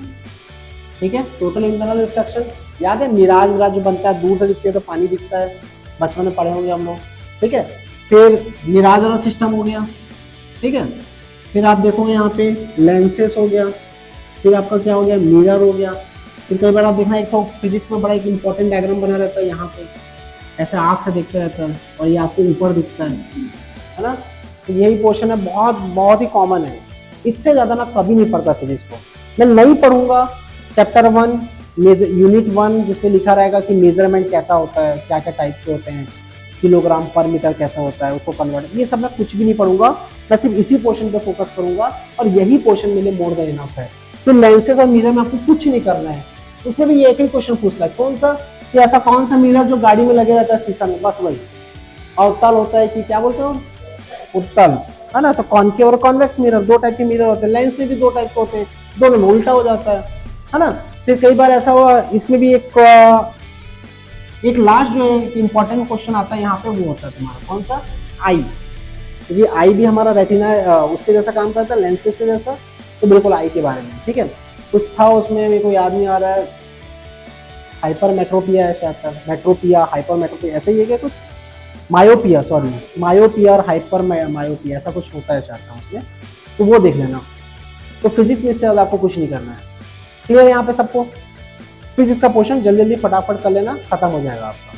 ठीक है। टोटल इंटरनल रिफ्लेक्शन याद है, मिराज मिराज जो बनता है, दूर से दिखती है तो पानी दिखता है, बचपन में पढ़े होंगे हम लोग, ठीक है। फिर मिराज वाला सिस्टम हो गया, ठीक है। फिर आप देखोगे यहाँ पे लेंसेस हो गया, फिर आपका क्या हो गया, मिरर हो गया। फिर कई बार आप देखना, एक तो फिजिक्स में बड़ा एक इंपॉर्टेंट डायग्राम बना रहता है यहाँ पे, ऐसे आँख से देखते रहता है और ये आपको ऊपर दिखता है ना। तो यही पोर्शन है, बहुत बहुत ही कॉमन है, इससे ज़्यादा मैं कभी नहीं पढ़ता फिजिक्स को। मैं नहीं पढ़ूंगा चैप्टर 1 यूनिट 1 जिसमें लिखा रहेगा कि मेजरमेंट कैसा होता है, क्या क्या टाइप के होते हैं, किलोग्राम पर मीटर कैसा होता है, उसको कन्वर्ट, ये सब मैं कुछ भी नहीं पढ़ूंगा। मैं सिर्फ इसी पोर्शन पे फोकस करूंगा और यही पोर्शन मेरे लिए मोर देन इनफ है। तो लेंसेज और मिरर में आपको कुछ नहीं करना है, उसमें भी ये एक ही क्वेश्चन पूछता है, कौन सा, कि ऐसा कौन सा मिरर जो गाड़ी में लगे रहता है शीशा में, बस वही। और उत्तल होता है कि क्या बोलते हो, उत्तल, है ना। तो कॉनकेव और कॉन्वेक्स मिरर, 2 टाइप के मिरर होते हैं। लेंस में भी 2 टाइप के होते हैं, दोनों में उल्टा हो जाता है ना। फिर कई बार ऐसा हुआ, इसमें भी एक लास्ट जो इंपॉर्टेंट क्वेश्चन आता है यहाँ पे, वो होता है तुम्हारा कौन सा, आई। क्योंकि तो आई भी हमारा रेटिना उसके जैसा काम करता है, लेंसेज के जैसा, तो बिल्कुल आई के बारे में, ठीक है। कुछ था उसमें, मेरे को याद नहीं आ रहा है, हाइपर मेट्रोपिया है शायद, मेट्रोपिया, हाइपर मेट्रोपिया, ऐसा ही है क्या कुछ, मायोपिया, सॉरी, मायोपिया और हाइपर मायोपिया, ऐसा कुछ होता है शायद उसमें, तो वो देख लेना। तो फिजिक्स में इससे ज़्यादा आपको कुछ नहीं करना है, क्लियर है यहाँ पे सबको। फिजिक्स का पोर्शन जल्दी जल्दी फटाफट कर लेना, खत्म हो जाएगा आपका।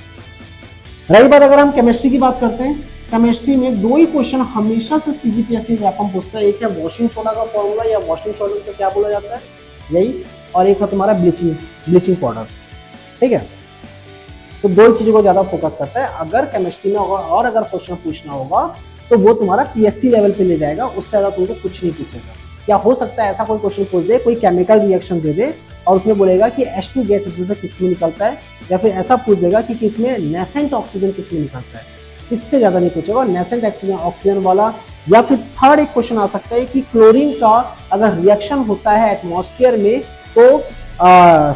रही बात अगर हम केमिस्ट्री की बात करते हैं, केमिस्ट्री में 2 ही क्वेश्चन हमेशा से सीजीपीएससी एग्जाम पूछता है, एक है वॉशिंग सोडा का फॉर्मूला या वॉशिंग सोडा को क्या बोला जाता है, यही, और एक है तुम्हारा ब्लीचिंग पाउडर, ठीक है। तो 2 चीजों को ज्यादा फोकस करता है अगर केमिस्ट्री में होगा, और अगर क्वेश्चन पूछना होगा तो वो तुम्हारा पीएससी लेवल पे ले जाएगा, उससे ज्यादा तुमको कुछ नहीं पूछेगा। या हो सकता है ऐसा कोई क्वेश्चन पूछ दे, कोई केमिकल रिएक्शन दे दे और उसमें बोलेगा कि H2 गैस इसमें से किसमें निकलता है, या फिर ऐसा पूछ देगा कि किसमें नेसेंट ऑक्सीजन किसमें निकलता है, इससे ज्यादा नहीं पूछेगा। नेसेंट ऑक्सीजन वाला, या फिर थर्ड एक क्वेश्चन आ सकता है कि क्लोरीन का अगर रिएक्शन होता है एटमॉस्फेयर में तो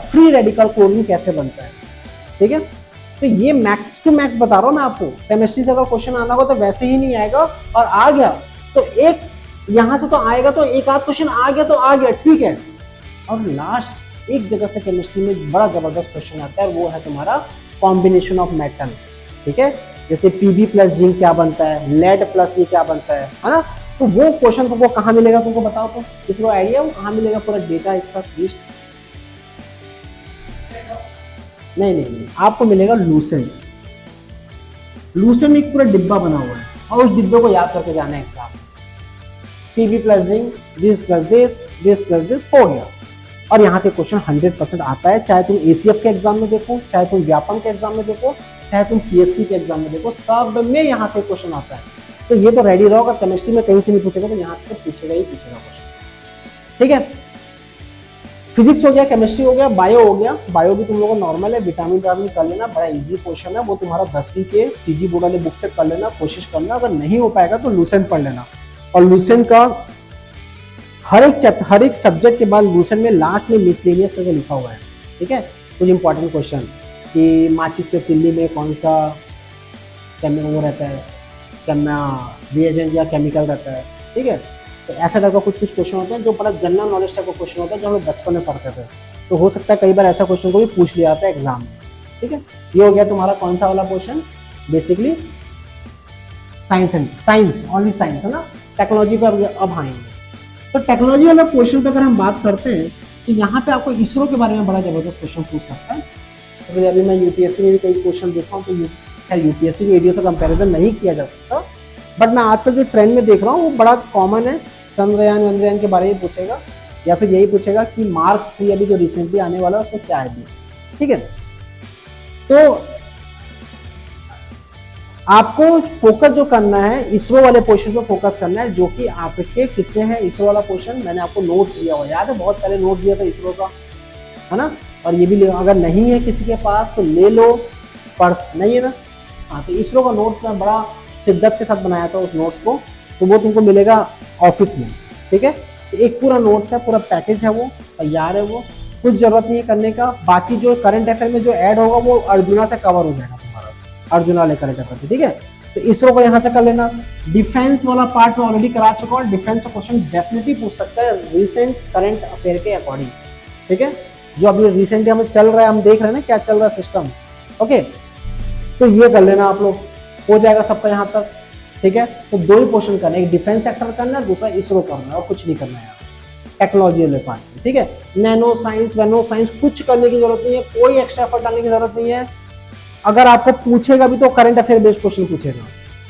फ्री रेडिकल क्लोरीन कैसे बनता है, ठीक है। तो ये मैक्स टू मैक्स बता रहा हूँ मैं आपको, केमिस्ट्री से अगर क्वेश्चन आना होगा तो वैसे ही नहीं आएगा, और आ गया तो एक यहां से तो आएगा, तो एक आध क्वेश्चन आ गया तो आ गया, ठीक है। और लास्ट एक जगह से केमिस्ट्री में बड़ा जबरदस्त क्वेश्चन आता है, वो है तुम्हारा कॉम्बिनेशन ऑफ मेटल, ठीक है। जैसे पीबी प्लस जिंक क्या बनता है, लेड प्लस ये क्या बनता है ना। तो वो क्वेश्चन तुमको कहाँ मिलेगा, तुमको बताओ तो, किसी को आइडिया, वो कहाँ मिलेगा, पूरा डेटा एक साथ लिस्ट, नहीं, आपको मिलेगा लूसेंट में एक पूरा डिब्बा बना हुआ है, और उस डिब्बे को याद करके जाना है exam. PB plus zinc, this plus this, this plus this, हो गया। और यहाँ से क्वेश्चन 100% आता है, चाहे तुम एसीएफ के एग्जाम में देखो, चाहे तुम व्यापम के एग्जाम में देखो, चाहे तुम पीएससी के एग्जाम में देखो, सब में यहाँ से क्वेश्चन आता है। तो ये तो रेडी रहो, अगर केमिस्ट्री में कहीं से नहीं पूछेगा तो यहाँ से पूछेगा ही पूछेगा क्वेश्चन। ठीक है, फिजिक्स हो गया, केमिस्ट्री हो गया, बायो हो गया। बायो भी तुम लोगों को नॉर्मल है, विटामिन कर लेना, बड़ा इजी क्वेश्चन है, वो तुम्हारा 10वीं के सीजी बोर्ड वाले बुक से कर लेना, कोशिश करना। अगर नहीं हो पाएगा तो लूसेंट पढ़ लेना, और लूसेंट का हर एक सब्जेक्ट के बाद लूसेंट में लास्ट में मिसलेनियस करके लिखा हुआ है। ठीक है, कुछ इंपॉर्टेंट क्वेश्चन कि माचिस के तिल्ली में कौन सा वो रहता है, रिएजेंट या केमिकल रहता है। ठीक है, तो ऐसा टाइप का कुछ क्वेश्चन होते हैं जो बड़ा जनरल नॉलेज टाइप का क्वेश्चन होता है, जो हम बचपन में पढ़ते थे। तो हो सकता है कई बार ऐसा क्वेश्चन को भी पूछ लिया जाता है एग्जाम में। ठीक है, ये हो गया तुम्हारा कौन सा वाला question, basically science only science है ना। टेक्नोलॉजी पर अब आएंगे। तो टेक्नोलॉजी वाला क्वेश्चन पे अगर हम बात करते हैं तो यहाँ पे आपको इसरो के बारे में बड़ा जबरदस्त क्वेश्चन पूछ सकता है। तो अभी मैं यूपीएससी में भी कई क्वेश्चन देखा हूँ, तो यूपीएससी के एरिया से कंपैरिजन नहीं किया जा सकता, बट मैं आजकल जो ट्रेंड में देख रहा हूँ वो बड़ा कॉमन है। चंद्रयान के बारे में पूछेगा, या फिर यही पूछेगा कि मार्क 3 अभी जो रिसेंटली आने वाला है उसको क्या है। ठीक है, तो आपको फोकस जो करना है इसरो वाले क्वेश्चन पे फोकस करना है, जो कि आपके किसमें है इसरो वाला क्वेश्चन। मैंने आपको नोट दिया हुआ, याद है, बहुत पहले नोट दिया था इसरो का, है ना। और ये भी ले, अगर नहीं है किसी के पास तो ले लो, पढ़ नहीं है ना। हाँ, तो इसरो का नोट मैं बड़ा शिद्दत के साथ बनाया था उस नोट्स को, तो वो तुमको मिलेगा ऑफिस में। ठीक है, तो एक पूरा नोट्स है, पूरा पैकेज है, वो तैयार है, वो कुछ जरूरत नहीं है करने का। बाकी जो करंट अफेयर में जो ऐड होगा वो अर्जुना से कवर हो जाएगा तुम्हारा, अर्जुना वाले करंट अफेयर। ठीक है, तो इसरो को यहाँ से कर लेना। डिफेंस वाला पार्ट में ऑलरेडी करा चुका हूँ, डिफेंस का क्वेश्चन डेफिनेटली पूछ सकता है रिसेंट करंट अफेयर के अकॉर्डिंग। ठीक है, जो अभी रिसेंटली हमें चल रहा है, हम देख रहे हैं ना क्या चल रहा है सिस्टम। ओके, तो ये कर लेना आप लोग, हो जाएगा सबका यहाँ तक। ठीक है, तो 2 ही क्वेश्चन करना है, एक डिफेंस सेक्टर करना है, दूसरा इसरो करना है, और कुछ नहीं करना है यहाँ टेक्नोलॉजी वाले पार्ट में। ठीक है, नैनो साइंस वैनो साइंस कुछ करने की जरूरत नहीं है, कोई एक्स्ट्रा एफर्ट डालने की जरूरत नहीं है। अगर आपको पूछेगा भी तो करंट अफेयर बेस्ड क्वेश्चन पूछेगा।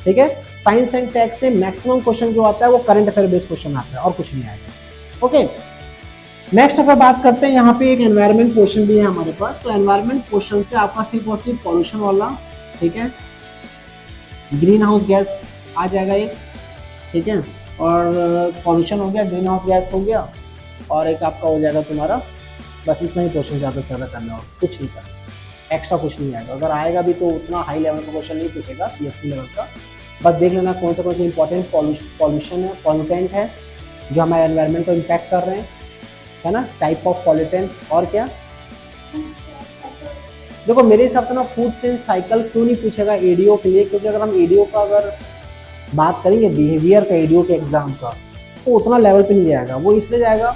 ठीक है, साइंस एंड टेक से मैक्सिमम क्वेश्चन जो आता है वो करंट अफेयर बेस्ड क्वेश्चन आता है, और कुछ नहीं आएगा। ओके, नेक्स्ट अगर बात करते हैं, यहाँ पे एक एनवायरमेंट क्वेश्चन भी है हमारे पास। तो एनवायरमेंट क्वेश्चन से आपका सिर्फ और सिर्फ पॉल्यूशन वाला, ठीक है, ग्रीन हाउस गैस आ जाएगा एक। ठीक है, और पॉल्यूशन हो गया, ग्रीन हाउस गैस हो गया, और एक आपका हो जाएगा तुम्हारा, बस इतना ही क्वेश्चन ज़्यादा से ज़्यादा करना होगा, कुछ नहीं करना, एक्स्ट्रा कुछ नहीं आएगा। अगर आएगा भी तो उतना हाई लेवल का क्वेश्चन नहीं पूछेगा, पीएससी लेवल का। बस देख लेना कौन से इंपॉर्टेंट पॉल्यूशन है, पॉल्यूटेंट है जो हमारे एनवायरनमेंट को इम्पैक्ट कर रहे हैं, है ना, टाइप ऑफ पॉल्यूटेंट। और क्या, देखो मेरे हिसाब से ना फूड चेन साइकिल क्यों नहीं पूछेगा एडीओ के लिए, क्योंकि अगर हम एडीओ का अगर बात करेंगे बिहेवियर का एडीओ के एग्जाम का, तो उतना लेवल पे नहीं जाएगा। वो इसलिए जाएगा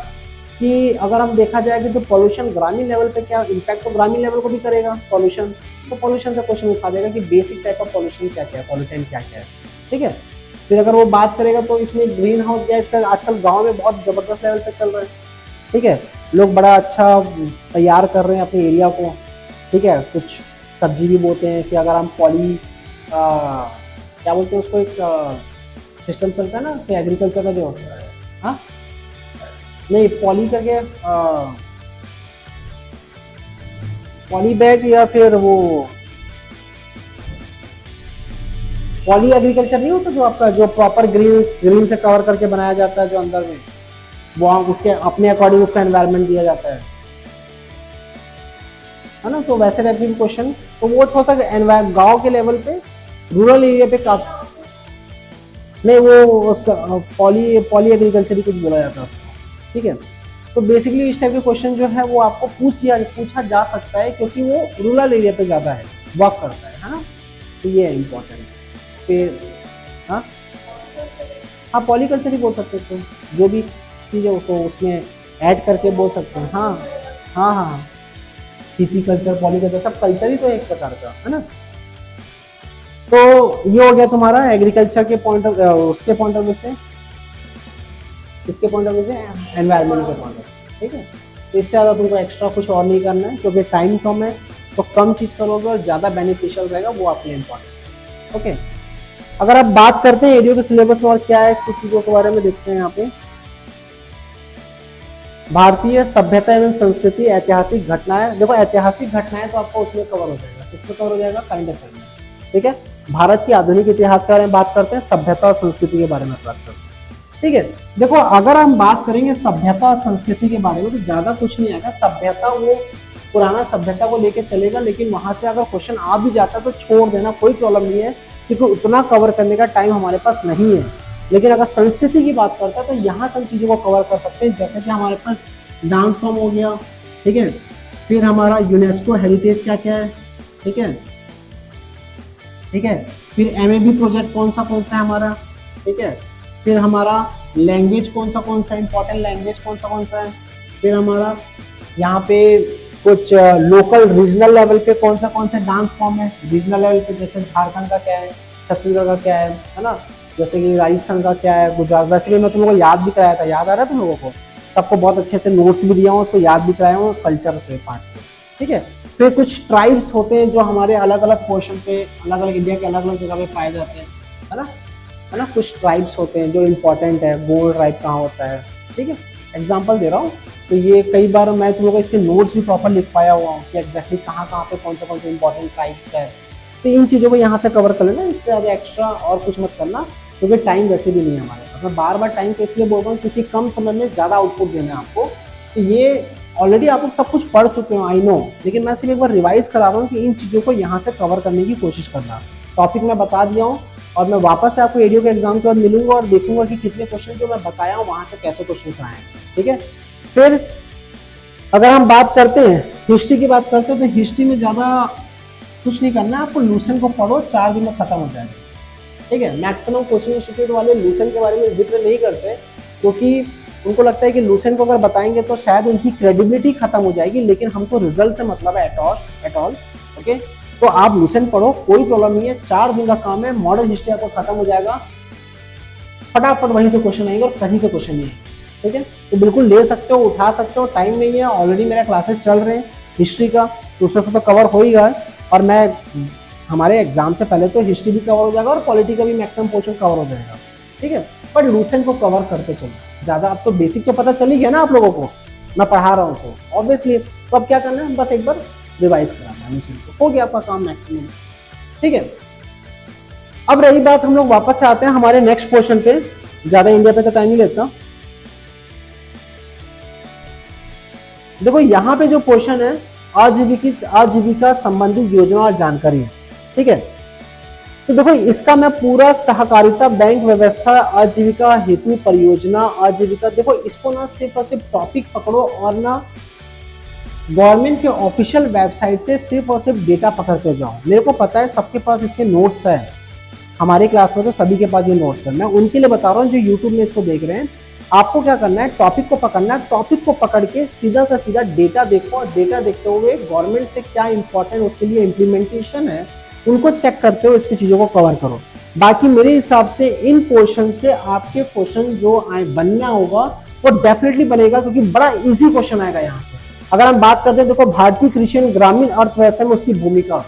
कि अगर हम देखा जाएगा तो पॉल्यूशन ग्रामीण लेवल पे क्या इम्पैक्ट, तो ग्रामीण लेवल को भी करेगा पॉल्यूशन, तो पॉल्यूशन से क्वेश्चन उठा देगा कि बेसिक टाइप ऑफ पॉल्यूशन क्या क्या है, पॉल्यूटेंट क्या क्या है। ठीक है, फिर अगर वो बात करेगा तो इसमें ग्रीन हाउस गैस का आजकल गाँव में बहुत जबरदस्त लेवल पे चल रहा है। ठीक है, लोग बड़ा अच्छा तैयार कर रहे हैं अपने एरिया को। ठीक है, कुछ सब्जी भी बोते हैं कि अगर हम क्या बोलते हैं उसको, एक सिस्टम चलता है ना कि एग्रीकल्चर का जो, हाँ नहीं पॉली करके, पॉली बैग या फिर वो पॉली एग्रीकल्चर नहीं होता जो आपका, जो प्रॉपर ग्रीन से कवर करके बनाया जाता है, जो अंदर में वो उसके अपने अकॉर्डिंग उसका एनवायरनमेंट दिया जाता है ना। तो वैसे टाइप के क्वेश्चन, तो वो थोड़ा सा गांव के लेवल पे, रूरल एरिया पे काफी नहीं, वो उसका पॉली एग्रीकल्चर ही कुछ बोला जाता है उसको। ठीक है, तो बेसिकली इस टाइप के क्वेश्चन जो है वो आपको पूछा जा सकता है, क्योंकि वो रूरल एरिया पे ज़्यादा है, वर्क करता है ना, तो ये है इम्पोर्टेंट। फिर हाँ पॉलीकल्चर ही बोल सकते हो, जो भी चीज़ है उसको उसमें ऐड करके बोल सकते हैं। हाँ हाँ हाँ, पीसी कल्चर, पॉलीकल्चर सब कल्चर ही तो एक प्रकार का है ना। तो ये हो गया तुम्हारा एग्रीकल्चर के पॉइंट ऑफ, उसके पॉइंट ऑफ व्यू से, इसके पॉइंट ऑफ व्यू से, एनवायरनमेंट के पॉइंट ऑफ व्यू। ठीक है, तो इससे ज़्यादा तुमको एक्स्ट्रा कुछ और नहीं करना है, क्योंकि टाइम कम है, तो कम चीज़ करोगे और ज़्यादा बेनिफिशियल रहेगा, वो आपके लिए इम्पोर्टेंट। ओके, अगर आप बात करते हैं एडीओ के सिलेबस में और क्या है, कुछ चीज़ों के बारे में देखते हैं यहाँ पे। भारतीय सभ्यता एवं संस्कृति, ऐतिहासिक घटनाएं। देखो ऐतिहासिक घटनाएं तो आपको उसमें कवर हो जाएगा, किसमें कवर हो जाएगा, करंट अफेयर में। ठीक है, भारत की आधुनिक इतिहास के बारे में बात करते हैं, सभ्यता और संस्कृति के बारे में बात करते हैं। ठीक है, देखो अगर हम बात करेंगे सभ्यता और संस्कृति के बारे में तो ज्यादा कुछ नहीं आएगा। सभ्यता वो पुराना सभ्यता को लेके चलेगा, लेकिन वहां से अगर क्वेश्चन आ भी जाता है तो छोड़ देना, कोई प्रॉब्लम नहीं है, क्योंकि उतना कवर करने का टाइम हमारे पास नहीं है। लेकिन अगर संस्कृति की बात करते हैं तो यहाँ से हम चीजों को कवर कर सकते हैं, जैसे कि हमारे पास डांस फॉर्म हो गया। ठीक है, फिर हमारा यूनेस्को हेरिटेज क्या क्या है। ठीक है, ठीक है, फिर एमएबी प्रोजेक्ट कौन सा है हमारा। ठीक है, फिर हमारा लैंग्वेज कौन सा इंपॉर्टेंट लैंग्वेज कौन सा है। फिर हमारा यहाँ पे कुछ लोकल रीजनल लेवल पे कौन सा डांस फॉर्म है। रीजनल लेवल पे जैसे झारखंड का क्या है, छत्तीसगढ़ का क्या है ना, जैसे कि राजस्थान का क्या है, गुजरात। वैसे भी मैं तुम लोगों को याद भी कराया था, याद आ रहा है तुम लोगों को, सबको बहुत अच्छे से नोट्स भी दिया हूँ, उसको याद भी कराया हूँ कल्चर के पार्ट पे। ठीक है, फिर कुछ ट्राइब्स होते हैं जो हमारे अलग अलग पोर्शन पे, अलग अलग इंडिया के अलग अलग जगह पे पाए जाते हैं, है ना। कुछ ट्राइब्स होते हैं जो इम्पोर्टेंट है, गोल ट्राइब कहाँ होता है। ठीक है, एग्जाम्पल दे रहा हूँ, तो ये कई बार मैं तुम लोगों को इसके नोट्स भी प्रॉपर लिख पाया हुआ हूँ कि एग्जैक्टली कहाँ पे कौन से इंपॉर्टेंट ट्राइब्स है। तो इन चीज़ों को यहाँ से कवर कर लेना, इससे ज़्यादा एक्स्ट्रा और कुछ मत करना, क्योंकि टाइम वैसे भी नहीं है हमारे पास। मैं बार बार टाइम को इसलिए बोल रहा हूँ क्योंकि कम समय में ज़्यादा आउटपुट देना है आपको। तो ये ऑलरेडी आप लोग सब कुछ पढ़ चुके हो, आई नो, लेकिन मैं सिर्फ एक बार रिवाइज करा रहा हूँ कि इन चीज़ों को यहाँ से कवर करने की कोशिश करना। टॉपिक मैं बता दिया हूँ, और मैं वापस से आपको एडीओ के एग्जाम के बाद मिलूंगा और देखूंगा कि कितने क्वेश्चन जो मैं बताया हूँ वहाँ से कैसे क्वेश्चन आए हैं। ठीक है, फिर अगर हम बात करते हैं हिस्ट्री की बात करते हैं, तो हिस्ट्री में ज़्यादा कुछ नहीं करना है आपको, लूसेंट को पढ़ो, 4 दिन में खत्म हो जाएगा। ठीक है, मैक्सिमम कोचिंग इंस्टीट्यूट वाले लूसेंट के बारे में जिक्र नहीं करते, क्योंकि उनको लगता है कि लूसेंट को अगर बताएंगे तो शायद उनकी क्रेडिबिलिटी खत्म हो जाएगी, लेकिन हमको रिजल्ट से मतलब है एट ऑल। ओके, तो आप लूसेंट पढ़ो, कोई प्रॉब्लम नहीं है, 4 दिन का काम है, मॉडर्न हिस्ट्री आपको खत्म हो जाएगा, फटाफट वहीं से क्वेश्चन आएंगे और कहीं से क्वेश्चन नहीं है। ठीक है, तो बिल्कुल ले सकते हो, उठा सकते हो, टाइम नहीं है, ऑलरेडी मेरे क्लासेस चल रहे हैं हिस्ट्री का, तो उसमें से तो कवर हो ही गया। और मैं हमारे एग्जाम से पहले तो हिस्ट्री भी कवर हो जाएगा और पॉलिटी का भी मैक्सिमम पोर्शन कवर हो जाएगा। ठीक है, पर लूसेंट को कवर करते चलो ज़्यादा। अब तो बेसिक तो पता चल ही गया ना आप लोगों को, मैं पढ़ा रहा हूँ तो ऑब्वियसली। तो अब क्या करना है, बस एक बार रिवाइज कराना है लूसेंट को, हो गया आपका काम मैक्सिमम। ठीक है, अब रही बात, हम लोग वापस से आते हैं हमारे नेक्स्ट पोर्शन पे, ज़्यादा इंडिया पे तो टाइम नहीं लेता। देखो यहाँ पे जो पोर्शन है आजीविका संबंधी योजना और जानकारी। ठीक है, तो देखो इसका मैं पूरा सहकारिता बैंक व्यवस्था आजीविका हेतु परियोजना आजीविका, देखो इसको ना सिर्फ और सिर्फ टॉपिक पकड़ो और ना गवर्नमेंट के ऑफिशियल वेबसाइट से सिर्फ और सिर्फ डेटा पकड़ते जाओ। मेरे को पता है सबके पास इसके नोट्स है, हमारे क्लास में तो सभी के पास ये नोट्स है, मैं उनके लिए बता रहा हूँ जो यूट्यूब में इसको देख रहे हैं। आपको क्या करना है, टॉपिक को पकड़ना है, टॉपिक को पकड़ के सीधा का सीधा डेटा देखो, और डेटा देखते हुए गवर्नमेंट से क्या इंपॉर्टेंट उसके लिए इम्प्लीमेंटेशन है उनको चेक करते हुए इसकी चीजों को कवर करो। बाकी मेरे हिसाब से इन पोर्शन से आपके क्वेश्चन जो बनना होगा वो डेफिनेटली बनेगा, क्योंकि बड़ा इजी क्वेश्चन आएगा यहाँ से। अगर हम बात करते हैं, देखो भारतीय कृषि एवं ग्रामीण अर्थव्यवस्था में उसकी भूमिका,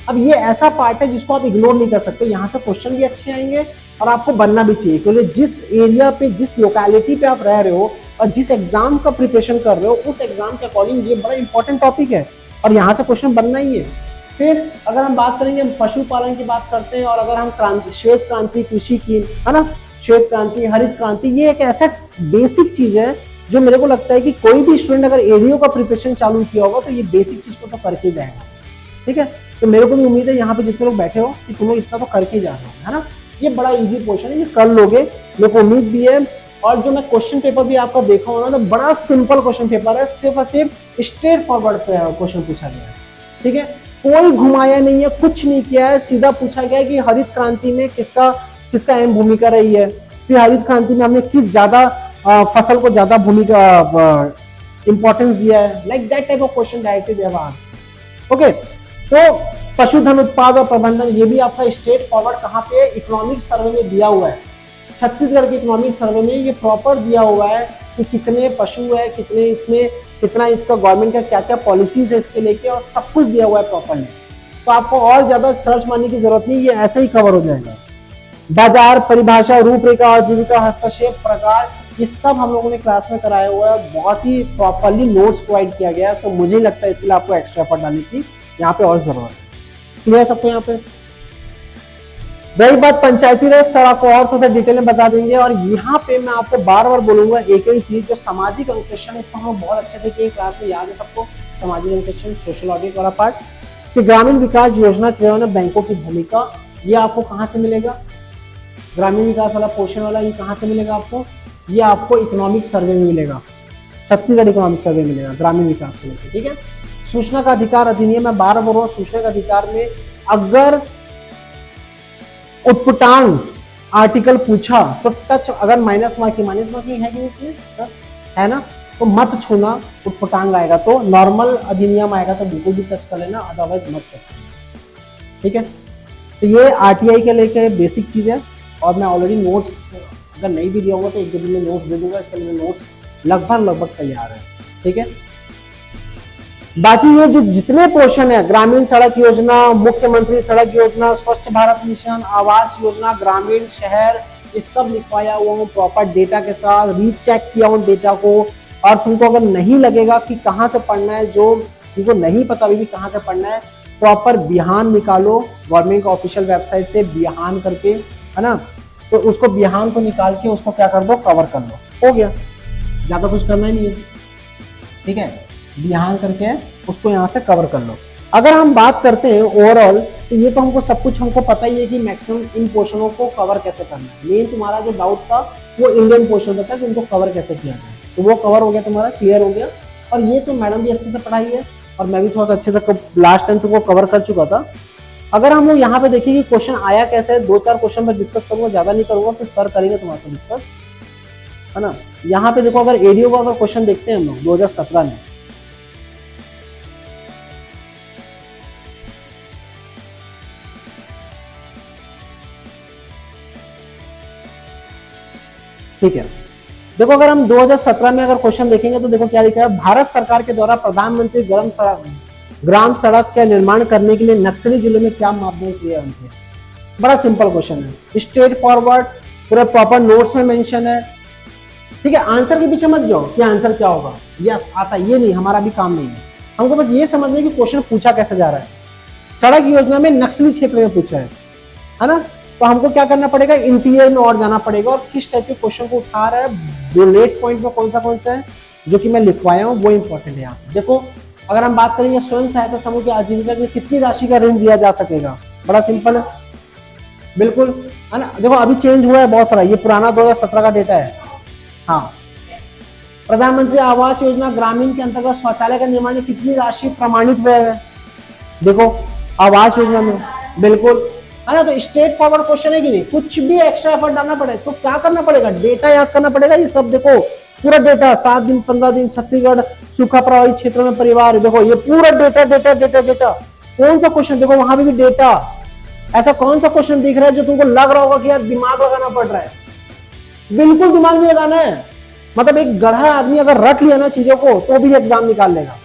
अब ये ऐसा पार्ट है जिसको आप इग्नोर नहीं कर सकते। यहाँ से क्वेश्चन भी अच्छे आएंगे और आपको बनना भी चाहिए, क्योंकि जिस एरिया पे, जिस लोकेलिटी पे आप रह रहे हो और जिस एग्जाम का प्रिपरेशन कर रहे हो, उस एग्जाम के अकॉर्डिंग ये बड़ा इंपॉर्टेंट टॉपिक है और यहाँ से क्वेश्चन बनना ही है। फिर अगर हम बात करेंगे, पशुपालन की बात करते हैं, और अगर हम क्रांति, श्वेत क्रांति कृषि की, है ना, श्वेत क्रांति, हरित क्रांति, ये एक ऐसा बेसिक चीज है जो मेरे को लगता है कि कोई भी स्टूडेंट अगर एडीओ का प्रिपरेशन चालू किया होगा तो ये बेसिक चीज को तो करके जाएगा। ठीक है, तो मेरे को भी उम्मीद है यहाँ पे जितने लोग बैठे हो कि तुम लोग इतना तो करके जा रहे हो, है ना। ये बड़ा इजी क्वेश्चन है, ये कर लोगे, मेरे को उम्मीद भी है। और जो मैं क्वेश्चन पेपर भी आपका देखा होगा ना, बड़ा सिंपल क्वेश्चन पेपर है, सिर्फ और सिर्फ स्ट्रेट फॉरवर्ड क्वेश्चन पूछा गया है। ठीक है, कोई घुमाया नहीं है, कुछ नहीं किया है, सीधा पूछा गया है कि हरित क्रांति में किसका अहम भूमिका रही है, फिर हरित क्रांति में हमने किस ज्यादा फसल को ज्यादा भूमिका इंपॉर्टेंस दिया है, like that type of question directly okay. तो पशुधन उत्पाद और प्रबंधन, ये भी आपका स्ट्रेट फॉरवर्ड कहाँ पे है, इकोनॉमिक सर्वे में दिया हुआ है। छत्तीसगढ़ के इकोनॉमिक सर्वे में ये प्रॉपर दिया हुआ है कि कितने पशु है, कितने इसमें, कितना इसका गवर्नमेंट का क्या क्या पॉलिसीज है इसके लेके, और सब कुछ दिया हुआ है प्रॉपरली। तो आपको और ज्यादा सर्च मारने की जरूरत नहीं, ये ऐसे ही कवर हो जाएगा। बाजार परिभाषा, रूपरेखा, आजीविका, हस्तक्षेप, प्रकार, ये सब हम लोगों ने क्लास में कराया हुआ है, बहुत ही प्रॉपरली नोट्स प्रोवाइड किया गया है, तो मुझे लगता है इसके लिए आपको एक्स्ट्रा एफर्ट डालने की यहाँ पे और जरूरत है। क्लियर सबको यहाँ पे? रही बात पंचायती राज, सर आपको और थोड़ा डिटेल में बता देंगे। और यहाँ पे मैं आपको बार बार बोलूंगा एक ही चीज, जो सामाजिक अंकेक्षण, इसको हम बहुत अच्छे से किए क्लास में, याद है सबको, सामाजिक अंकेक्षण, सोशल ऑडिट वाला पार्ट, कि ग्रामीण विकास योजना क्रियान्वयन में बैंकों की भूमिका, ये आपको कहाँ से मिलेगा? ग्रामीण विकास वाला पोर्शन वाला ये कहाँ से मिलेगा आपको? ये आपको इकोनॉमिक सर्वे में मिलेगा, छत्तीसगढ़ इकोनॉमिक सर्वे मिलेगा ग्रामीण विकास को लेकर, ठीक है। सूचना का अधिकार अधिनियम, मैं बार बोल रहा हूँ, सूचना का अधिकार में अगर उटपटांग आर्टिकल पूछा तो टच, अगर माइनस मार्किंग है कि इसमें है ना, तो मत छूना, उटपटांग आएगा तो, नॉर्मल अधिनियम आएगा तो बिल्कुल भी टच कर लेना, अदरवाइज मत टच करना, ठीक है। तो ये आरटीआई के लेके बेसिक चीज है, और मैं ऑलरेडी नोट्स अगर नहीं भी दिया होगा तो एक दो दिन में नोट्स दे दूंगा, इसके लिए नोट्स लगभग तैयार है, ठीक है। बाकी ये जो जितने पोर्शन है, ग्रामीण सड़क योजना, मुख्यमंत्री सड़क योजना, स्वच्छ भारत मिशन, आवास योजना, ग्रामीण शहर, ये सब लिखवाया हुआ हूँ प्रॉपर डेटा के साथ, रीचेक किया हूँ डेटा को। और तुमको अगर नहीं लगेगा कि कहाँ से पढ़ना है, जो तुमको नहीं पता अभी भी कहाँ से पढ़ना है, प्रॉपर बिहान निकालो गवर्नमेंट का ऑफिशियल वेबसाइट से, बिहान करके, है ना, तो उसको बिहान को निकाल के उसको क्या कर दो, कवर कर लो, हो गया, ज्यादा कुछ करना ही नहीं है, ठीक है। बिहान करके उसको यहाँ से कवर कर लो। अगर हम बात करते हैं ओवरऑल, तो ये तो हमको सब कुछ हमको पता ही है कि मैक्सिमम इन पोर्शनों को कवर कैसे करना है। मेन तुम्हारा जो डाउट था वो इंडियन पोर्शन का था कि उनको कवर कैसे किया जाए, तो वो कवर हो गया, तुम्हारा क्लियर हो गया। और ये तो मैडम भी अच्छे से पढ़ाई है, और मैं भी थोड़ा सा अच्छे से लास्ट टाइम तुमको कवर कर चुका था। अगर हम लोग यहाँ पे देखें कि क्वेश्चन आया कैसे है, 2-4 क्वेश्चन में डिस्कस करूंगा, ज्यादा नहीं करूंगा, फिर सर करेंगे तुम्हारे से डिस्कस, है ना। यहाँ पे देखो, अगर एडीओ का अगर क्वेश्चन देखते हैं हम लोग 2017 में, ठीक है, देखो अगर हम 2017 में अगर क्वेश्चन देखेंगे तो देखो क्या लिखा है, भारत सरकार के द्वारा प्रधानमंत्री ग्राम सड़क का निर्माण करने के लिए नक्सली जिलों में क्या मापदंड किए उनके। बड़ा सिंपल क्वेश्चन है, स्ट्रेट फॉरवर्ड, पूरा प्रॉपर नोट्स में मेंशन है, ठीक है। आंसर के पीछे मत जाओ कि आंसर क्या होगा, यस आता, ये नहीं, हमारा भी काम नहीं है, हमको बस ये समझना है कि क्वेश्चन पूछा कैसे जा रहा है। सड़क योजना में नक्सली क्षेत्र में पूछा है ना, तो हमको क्या करना पड़ेगा, इंटीरियर में और जाना पड़ेगा, और किस टाइप के क्वेश्चन को उठा रहा है, बुलेट पॉइंट में कौन सा है जो कि मैं लिखवाया हूँ, वो इंपॉर्टेंट है यहाँ। देखो अगर हम बात करेंगे स्वयं सहायता समूह की आजीविका के लिए कितनी राशि का ऋण दिया जा सकेगा, बड़ा सिंपल है, बिल्कुल, है ना। देखो अभी चेंज हुआ है बहुत सारा, ये पुराना 2017 का डेटा है, हाँ। प्रधानमंत्री आवास योजना ग्रामीण के अंतर्गत शौचालय का निर्माण में कितनी राशि प्रमाणित हुआ है, देखो आवास योजना में, बिल्कुल, है ना। तो स्ट्रेट फॉरवर्ड क्वेश्चन है कि नहीं, कुछ भी एक्स्ट्रा एफर्ट डालना पड़े तो क्या करना पड़ेगा, डेटा याद करना पड़ेगा। ये सब देखो पूरा डेटा, 7 दिन 15 दिन छत्तीसगढ़ सूखा प्रभावित क्षेत्रों में परिवार, देखो ये पूरा डेटा डेटा डेटा डेटा। कौन सा क्वेश्चन, देखो वहां भी डेटा, ऐसा कौन सा क्वेश्चन दिख रहा है जो तुमको लग रहा होगा कि यार दिमाग लगाना पड़ रहा है, बिल्कुल दिमाग नहीं लगाना है। मतलब एक गधा आदमी अगर रट लिया ना चीजों को तो भी एग्जाम निकाल लेगा,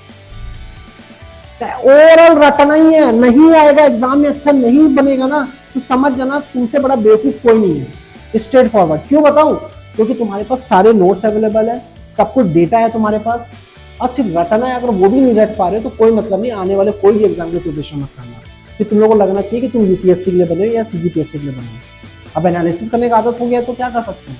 ओवरऑल रटना ही है, नहीं आएगा एग्जाम में, अच्छा नहीं बनेगा ना, तो समझ जाना तुमसे बड़ा बेवकूफ कोई नहीं है। स्ट्रेट फॉरवर्ड क्यों बताऊं, क्योंकि तुम्हारे पास सारे नोट्स अवेलेबल है, सब कुछ डेटा है तुम्हारे पास, और सिर्फ रटना है। अगर वो भी नहीं रट पा रहे तो कोई मतलब नहीं, आने वाले कोई भी एग्जाम की प्रिपरेशन मत करना, फिर तुम लोगों को लगना चाहिए कि तुम यूपीएससी के लिए बने या सीजीपीएससी के लिए बने। अब एनालिसिस करने की आदत हो गया तो क्या कर सकते हैं,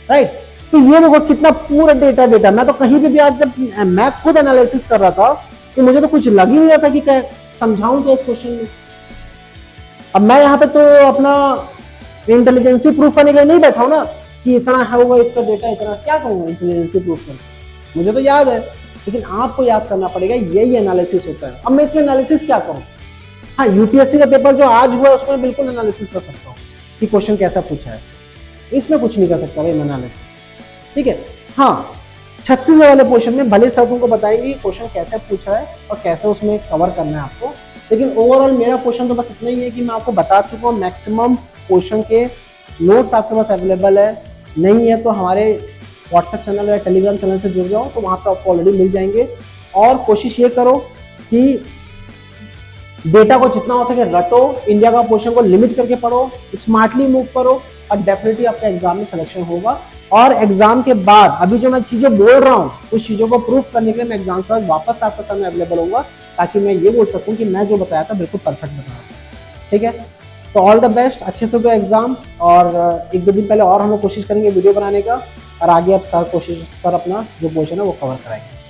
राइट। तो ये देखो कितना पूरा डेटा डेटा, मैं तो कहीं भी आज जब मैं खुद एनालिसिस कर रहा था तो मुझे तो कुछ लग ही नहीं रहा था कि क्या समझाऊं क्या इस क्वेश्चन में। अब मैं यहाँ पे तो अपना इंटेलिजेंसी प्रूफ करने के लिए नहीं बैठा हूं ना कि इतना है होगा इसका डेटा, इतना क्या करूंगा इंटेलिजेंसी प्रूफ करने, मुझे तो याद है, लेकिन आपको याद करना पड़ेगा, यही एनालिसिस होता है। अब मैं इसमें एनालिसिस क्या करूं, हाँ यूपीएससी का पेपर जो आज हुआ है उसमें बिल्कुल एनालिसिस कर सकता हूँ कि क्वेश्चन कैसा पूछा है, इसमें कुछ नहीं कर सकता भाई एनालिसिस, ठीक है। हाँ छत्तीसगढ़ वाले पोर्शन में भले सर तुमको बताएंगे क्वेश्चन कैसे पूछा है और कैसे उसमें कवर करना है आपको, लेकिन ओवरऑल मेरा क्वेश्चन तो बस इतना ही है कि मैं आपको बता चुका हूँ मैक्सिमम क्वेश्चन के नोट्स आपके पास अवेलेबल है। नहीं है तो हमारे व्हाट्सएप चैनल या टेलीग्राम चैनल से जुड़ जाओ, तो वहाँ पर आपको ऑलरेडी मिल जाएंगे। और कोशिश ये करो कि डेटा को जितना हो सके रटो, इंडिया का पोर्शन को लिमिट करके पढ़ो, स्मार्टली मूव करो, और डेफिनेटली आपका एग्जाम में सिलेक्शन होगा। और एग्जाम के बाद अभी जो मैं चीजें बोल रहा हूँ उस चीजों को प्रूफ करने के लिए मैं एग्जाम के बाद वापस आपके सामने अवेलेबल होऊंगा, ताकि मैं ये बोल सकूं कि मैं जो बताया था बिल्कुल परफेक्ट बताया। ठीक है, तो ऑल द बेस्ट, अच्छे से होगा एग्जाम। और एक दो दिन पहले और हम लोग कोशिश करेंगे वीडियो बनाने का, और आगे अब सर अपना जो पोर्शन है वो कवर कराएंगे।